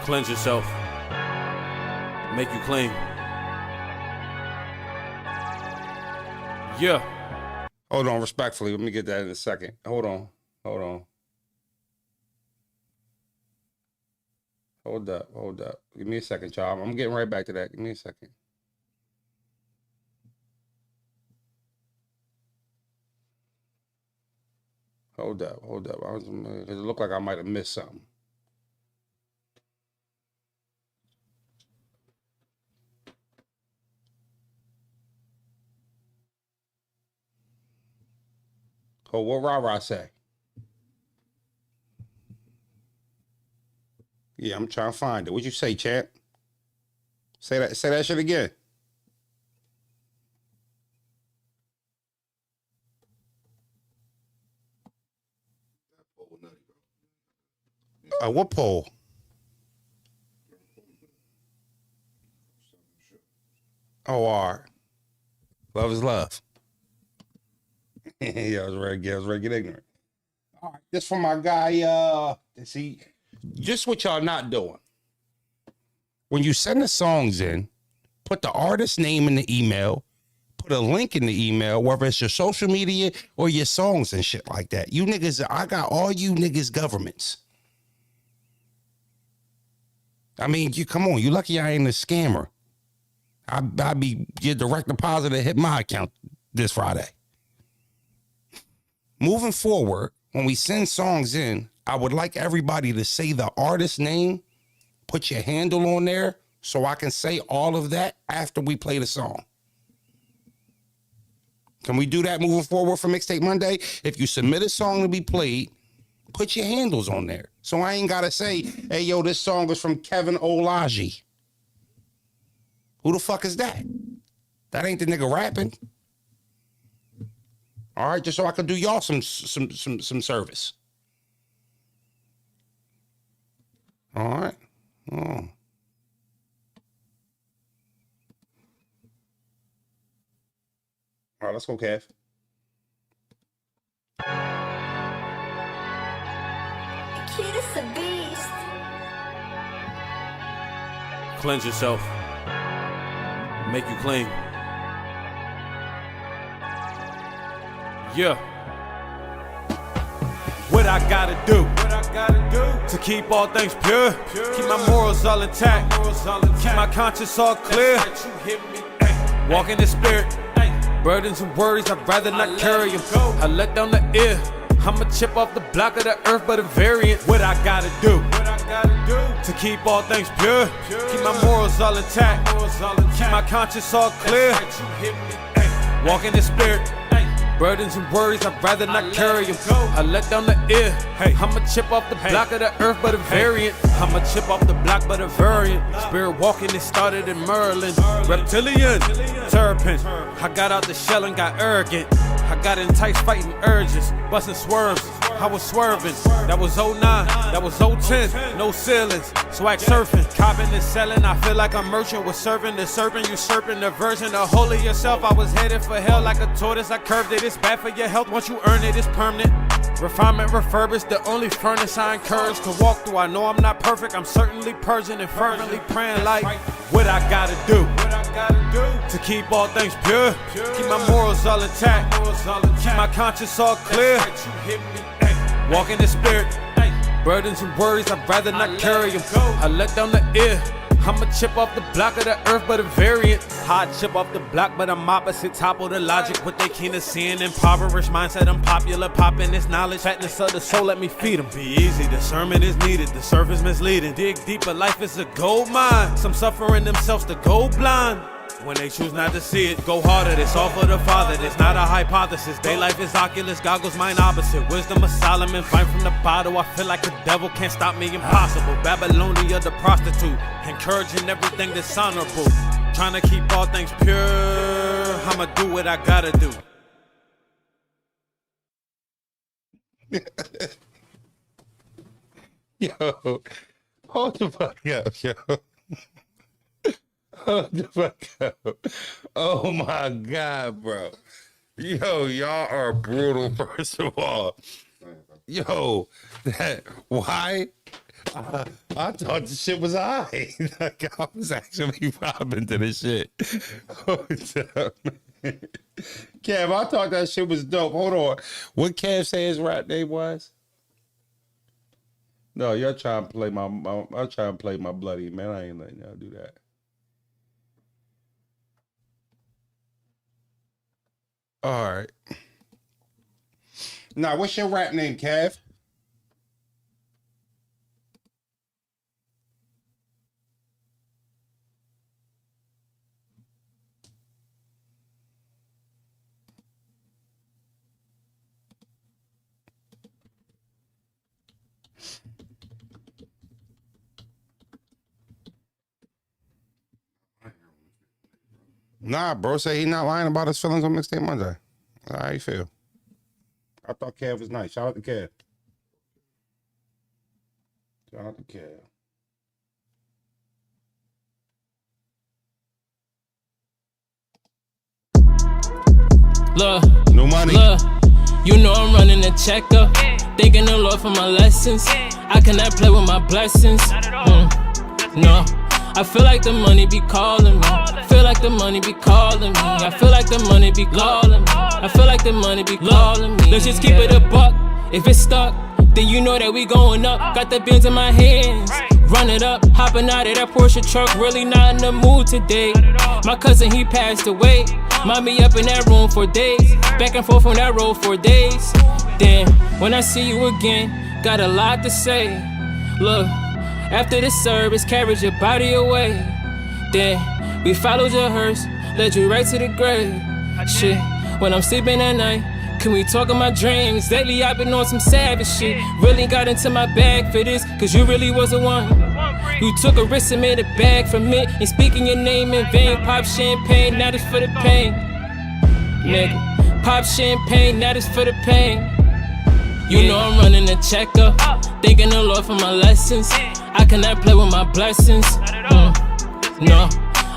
Cleanse yourself. Make you clean. Yeah. Hold on, respectfully. Let me get that in a second. Hold on. Hold up. Give me a second, y'all. I'm getting right back to that. Give me a second. Hold up. It looked like I might have missed something. Oh, what Ra say? Yeah, I'm trying to find it. What'd you say, champ? Say that shit again. What poll? Oh, all right. Love is love. Yeah, I was ready to get ignorant. All right, this from my guy. See, just what y'all not doing. When you send the songs in, put the artist name in the email, put a link in the email, whether it's your social media or your songs and shit like that. You niggas, I got all you niggas governments. I mean, come on, you lucky I ain't a scammer. I be your direct deposit hit my account this Friday. Moving forward, when we send songs in, I would like everybody to say the artist name, put your handle on there, so I can say all of that after we play the song. Can we do that moving forward for Mixtape Monday? If you submit a song to be played, put your handles on there. So I ain't got to say, hey, yo, this song is from K1NG. Who the fuck is that? That ain't the nigga rapping. All right, just so I could do y'all some service. All right. Oh. All right, let's go, Kev. Kid is a beast. Cleanse yourself. Make you clean. Yeah. What I gotta do to keep all things pure, keep my morals all intact, keep my conscience all clear. Walk in the spirit, burdens and worries I'd rather not carry them. I let down the ear, I'ma chip off the block of the earth but a variant. What I gotta do to keep all things pure, keep my morals all intact, keep my conscience all clear. Walk in the spirit, burdens and worries I'd rather not carry them. I let down the ear, I'ma chip off the block of the earth but a variant. I'ma chip off the block but a variant. Spirit walking, it started in Merlin. Reptilian, terrapin. I got out the shell and got arrogant. I got enticed fighting urges, busting swerves. I was swerving. That was 09, that was 010. No ceilings, swag surfing, copping and selling. I feel like a merchant was serving the serpent, usurping the version of holy yourself. I was headed for hell like a tortoise. I curved it. It's bad for your health. Once you earn it, it's permanent. Refinement refurbished, the only furnace I encourage to walk through. I know I'm not perfect. I'm certainly purging and fervently praying like what I gotta do to keep all things pure, keep my morals all intact, keep my conscience all clear. Walk in the spirit, burdens and worries I'd rather not carry them. I let down the ear, I'ma chip off the block of the earth but a variant. Hot chip off the block but I'm opposite, topple the logic. What they keen to seeing, impoverished mindset, I'm popular, popping this knowledge. Fatness of the soul, let me feed them. Be easy, discernment is needed, the surface misleading. Dig deeper, life is a gold mine. Some suffering themselves to go blind. When they choose not to see it, go harder, it's all for the Father. It's not a hypothesis, day life is Oculus, goggles mine opposite. Wisdom of Solomon, find from the bottle. I feel like the devil can't stop me, impossible. Babylonia the prostitute, encouraging everything that's honorable. Trying to keep all things pure, I'ma do what I gotta do. Yo, hold the fuck up, yo. Hold the fuck up. Oh my God, bro. Yo, y'all are brutal, first of all. Yo, why? I thought the shit was alright. Like, I was actually vibing to this shit. Kev, I thought that shit was dope. Hold on. What Kev say his rap name was? No, y'all trying to play I'm trying to play my bloody, man. I ain't letting y'all do that. All right. Now, what's your rap name, Kev? Nah, bro, say he not lying about his feelings on Mixtape Monday. How you feel? I thought Kev was nice. Shout out to Kev. Shout out to Kev. Look, no money. Look, you know I'm running a checker. Thanking the Lord for my lessons. I cannot play with my blessings. No, I feel like the money be calling me. I feel like the money be calling me. I feel like the money be calling me. I feel like the money be calling me. Let's just keep it a buck. If it's stuck, then you know that we going up. Got the bins in my hands. Run it up, hopping out of that Porsche truck. Really not in the mood today. My cousin, he passed away. Mind me up in that room for days. Back and forth on that road for days. Then, when I see you again, got a lot to say. Look, after the service, carried your body away. Then, we followed your hearse, led you right to the grave. Shit, when I'm sleeping at night, can we talk of my dreams? Lately I've been on some savage shit. Really got into my bag for this, cause you really was the one. You took a risk and made a bag from it. And speaking your name in vain. Pop champagne, now this for the pain. Nigga, pop champagne, now this for the pain. You know I'm running a checker. Thanking the Lord for my lessons. I cannot play with my blessings. No,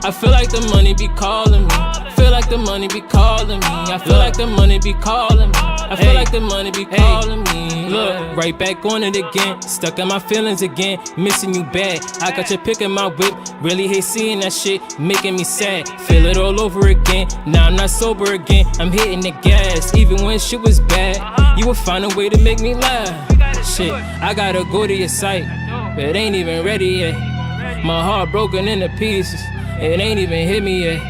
I feel like the money be calling me. I feel like the money be calling me. I feel like the money be calling me. I feel like the money be calling me. Look, right back on it again. Stuck in my feelings again. Missing you bad. I got your pick in my whip. Really hate seeing that shit. Making me sad. Feel it all over again. Now I'm not sober again. I'm hitting the gas. Even when shit was bad, you would find a way to make me laugh. Shit, I gotta go to your site, but it ain't even ready yet. My heart broken into pieces. It ain't even hit me yet.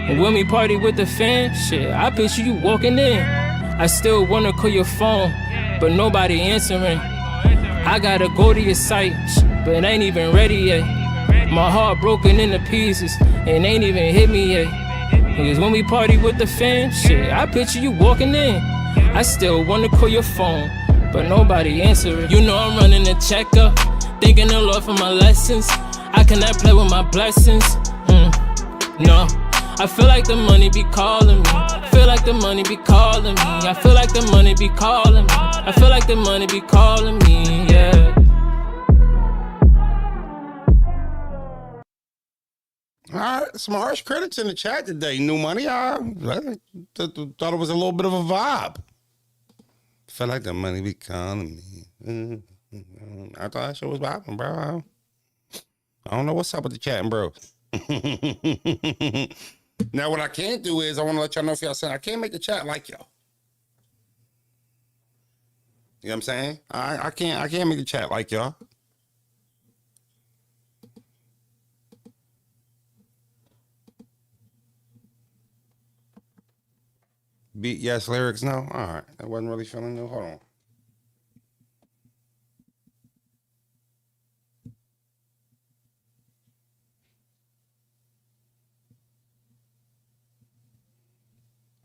And when we party with the fam, shit, I picture you walking in. I still wanna call your phone, but nobody answering. I gotta go to your site, but it ain't even ready yet. My heart broken into pieces, it ain't even hit me yet. Because when we party with the fam, shit, I picture you walking in. I still wanna call your phone, but nobody answering. You know I'm running a checker, thanking the Lord for my lessons. I cannot play with my blessings. No, I feel like the money be calling me. I feel like the money be calling me. I feel like the money be calling me. I feel like the money be calling me, yeah. All right, some harsh critics in the chat today. New money, I thought it was a little bit of a vibe. Feel like the money be calling me. I thought that shit was vibing, bro. I don't know what's up with the chatting, bro. Now, what I can't do is I want to let y'all know if y'all saying I can't make the chat like y'all. You know what I'm saying? I can't make the chat like y'all. Beat yes, lyrics no. All right, I wasn't really feeling new. Hold on.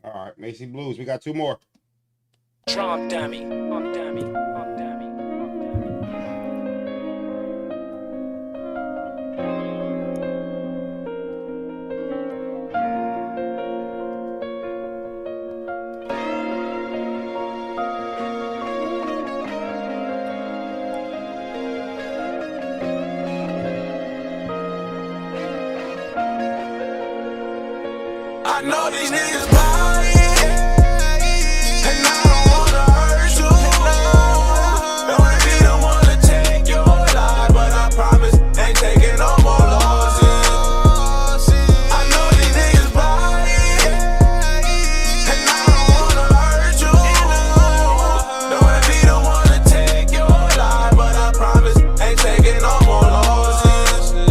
All right, Macy Blues. We got two more. Trump dummy. I'm dummy. I'm dummy. I know these niggas lying, and I don't wanna hurt you. Don't wanna be the one to take your life, but I promise ain't taking no more losses. I know these niggas lying, and I don't wanna hurt you. Don't wanna be the one to take your life, but I promise ain't taking no more losses.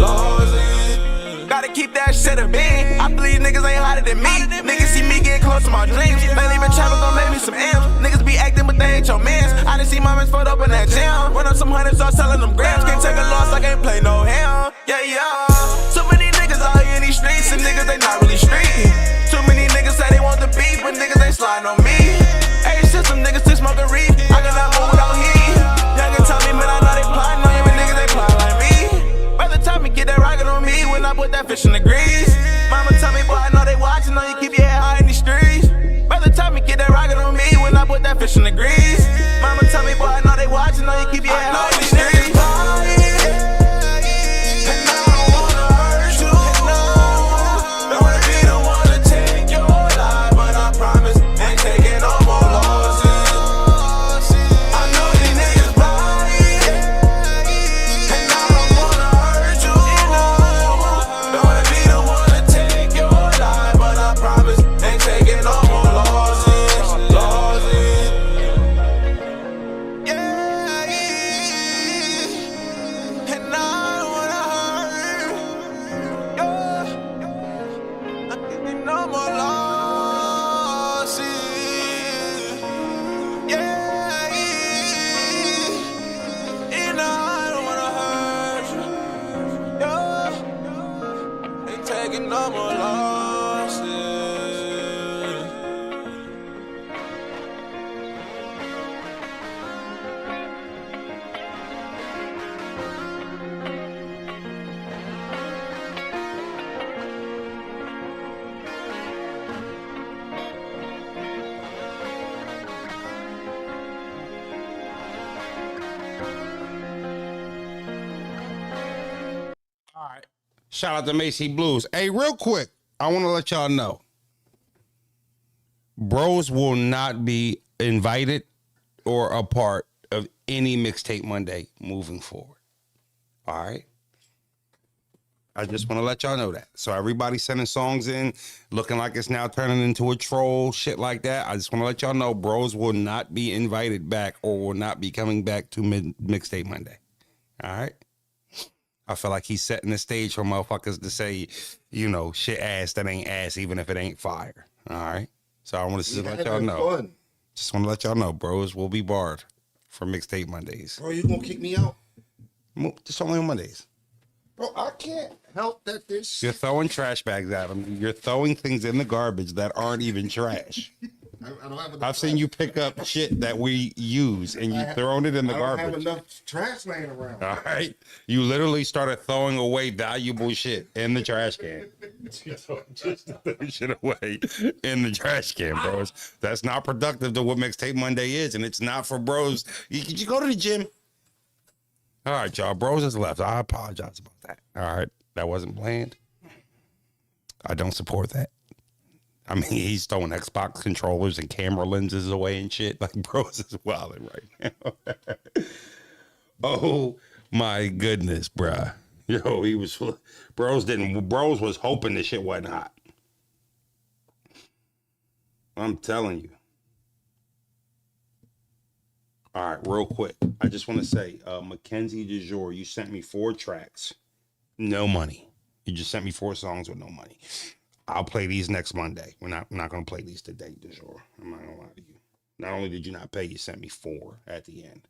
Gotta keep that shit a bean. I believe niggas ain't hotter than me. Niggas see me getting close to my dreams. Lately been trapping, gon' make me some M's. Niggas be acting, but they ain't your mans. I done see my mans fucked up in that jam. Run up some hundreds, start selling them grams. Can't take a loss, I can't play no ham. Yeah, yeah. So many niggas out here in these streets, and niggas they not really street. Too many niggas say they want the beef, but niggas ain't sliding on me. Hey, shit, some niggas still smoking reef. I cannot move without heat. Y'all can tell me, man, I know they plotting on even niggas they plot like me. By the time you get that rocket on me, when I put that fish in the grease. Mama tell me, boy, I know they from the grease. Mama tell me, boy, I know they watching, know you keep your head on these niggas lying. And I don't wanna hurt you, don't wanna be the one to take your life, but I promise ain't taking no more losses. I know these niggas lying, and I don't wanna hurt you, don't wanna be the one to take your life, but I promise ain't taking no more losses. And I don't wanna hurt you, I think they no more losses. And I don't wanna hurt you, ain't taking no more losses. All right. Shout out to Macy Blues. Hey, real quick, I want to let y'all know. Bros will not be invited or a part of any Mixtape Monday moving forward. All right? I just want to let y'all know that. So everybody sending songs in, looking like it's now turning into a troll, shit like that. I just want to let y'all know Bros will not be invited back or will not be coming back to Mixtape Monday. All right? I feel like he's setting the stage for motherfuckers to say, you know, shit ass that ain't ass, even if it ain't fire. All right? So I want to just let y'all know. Fun. Just want to let y'all know, Bros will be barred for Mixtape Mondays. Bro, you gonna kick me out? Just only on Mondays. Bro, I can't help that this. You're throwing trash bags at them. You're throwing things in the garbage that aren't even trash. I don't have enough. I've seen you pick up shit that we use and you thrown it in the garbage. I don't have enough trash laying around. All right. You literally started throwing away valuable shit in the trash can. Just throw shit away in the trash can, bros. That's not productive to what Mixtape Monday is, and it's not for bros. Did you go to the gym? All right, y'all. Bros is left. I apologize about that. All right. That wasn't planned. I don't support that. I mean, he's throwing Xbox controllers and camera lenses away and shit. Like, Bros is wilding right now. Oh, my goodness, bruh. Yo, he was... Bros was hoping this shit wasn't hot. I'm telling you. All right, real quick. I just want to say, Mackenzie Du Jour, you sent me 4 tracks. No money. You just sent me 4 songs with no money. I'll play these next Monday. We're not going to play these today, Du Jour. I'm not going to lie to you. Not only did you not pay, you sent me 4 at the end.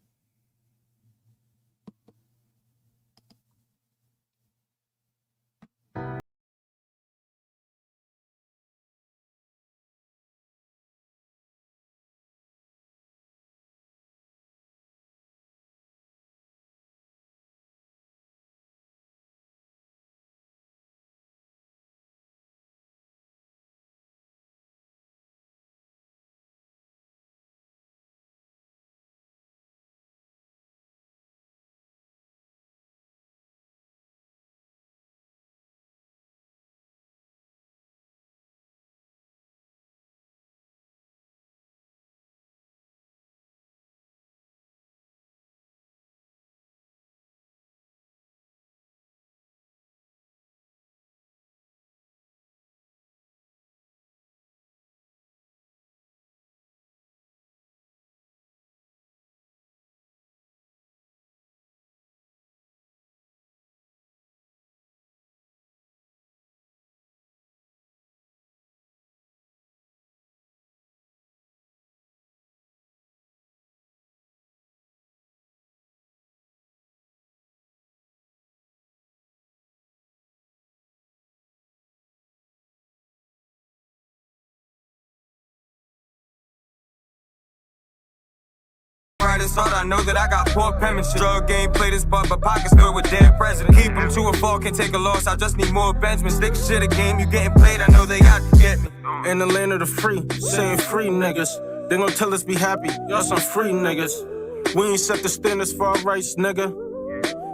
Thought I know that I got poor penmanship. Drug game, play this but pockets filled with dead presidents. Keep them to a fall, can take a loss. I just need more Benjamins. Stick shit a game, you getting played. I know they got to get me. In the land of the free, saying free niggas. They gon' tell us be happy, y'all some free niggas. We ain't set the standards for our rights, nigga.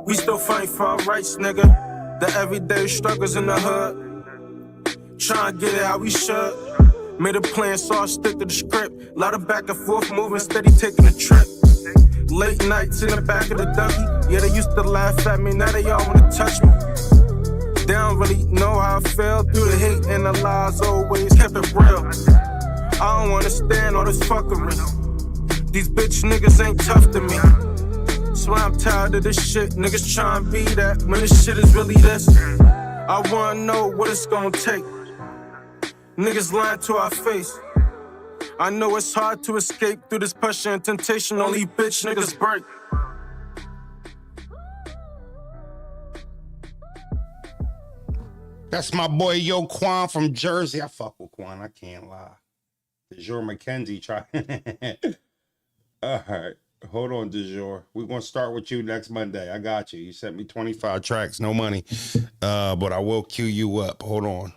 We still fighting for our rights, nigga. The everyday struggles in the hood. Tryna get it how we should. Made a plan, so I stick to the script. Lot of back and forth moving, steady taking a trip. Late nights in the back of the Dougie. Yeah, they used to laugh at me, now they all wanna touch me. They don't really know how I feel. Through the hate and the lies, always kept it real. I don't wanna stand all this fuckery. These bitch niggas ain't tough to me. Swear I'm tired of this shit. Niggas tryna be that when this shit is really this. I wanna know what it's gonna take. Niggas lying to our face. I know it's hard to escape through this pressure and temptation. Only bitch niggas break. That's my boy Yo Quan from Jersey. I fuck with Quan, I can't lie. DeJour McKenzie try. All right, hold on, DeJour. We're gonna start with you next Monday. I got you. You sent me 25 tracks, no money, but I will queue you up. Hold on.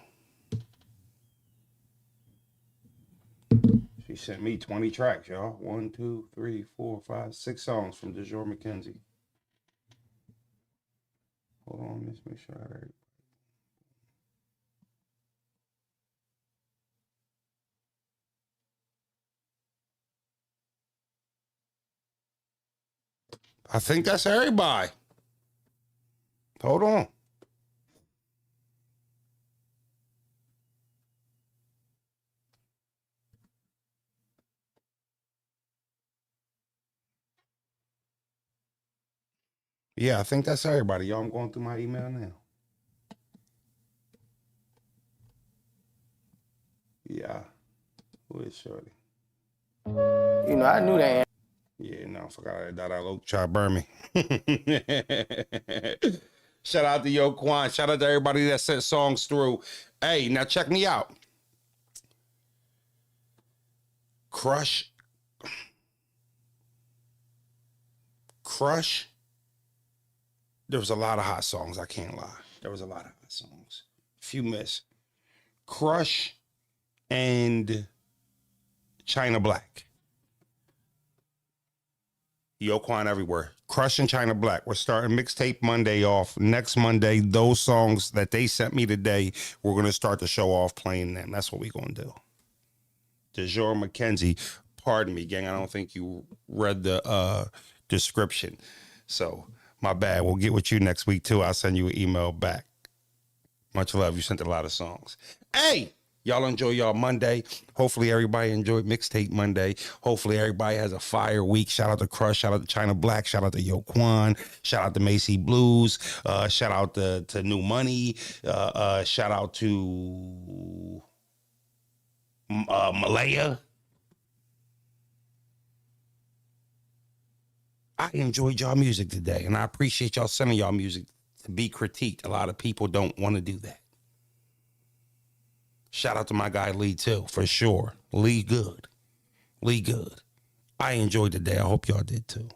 She sent me 20 tracks, y'all. 1, 2, 3, 4, 5, 6 songs from DeJour McKenzie. Hold on, let's make sure I heard it. I think that's everybody. Hold on. Yeah, I think that's everybody. Y'all, I'm going through my email now. Yeah. Who is Shorty? You know, I knew that. Yeah, no, I forgot that. I look, try to burn me. Shout out to Yo Quan. Shout out to everybody that sent songs through. Hey, now check me out. Crush. There was a lot of hot songs, I can't lie. There was a lot of hot songs. Few missed. Crush and China Black. Yo Quan everywhere. Crush and China Black. We're starting Mixtape Monday off. Next Monday, those songs that they sent me today, we're going to start the show off playing them. That's what we're going to do. DeJour McKenzie. Pardon me, gang. I don't think you read the description. So, my bad. We'll get with you next week, too. I'll send you an email back. Much love. You sent a lot of songs. Hey! Y'all enjoy y'all Monday. Hopefully everybody enjoyed Mixtape Monday. Hopefully everybody has a fire week. Shout out to Crush. Shout out to China Black. Shout out to Yo Quan. Shout out to Macy Blues. Shout out to New Money. Shout out to Malaya. I enjoyed y'all music today, and I appreciate y'all sending y'all music to be critiqued. A lot of people don't want to do that. Shout out to my guy Lee, too, for sure. Lee good. I enjoyed the day. I hope y'all did, too.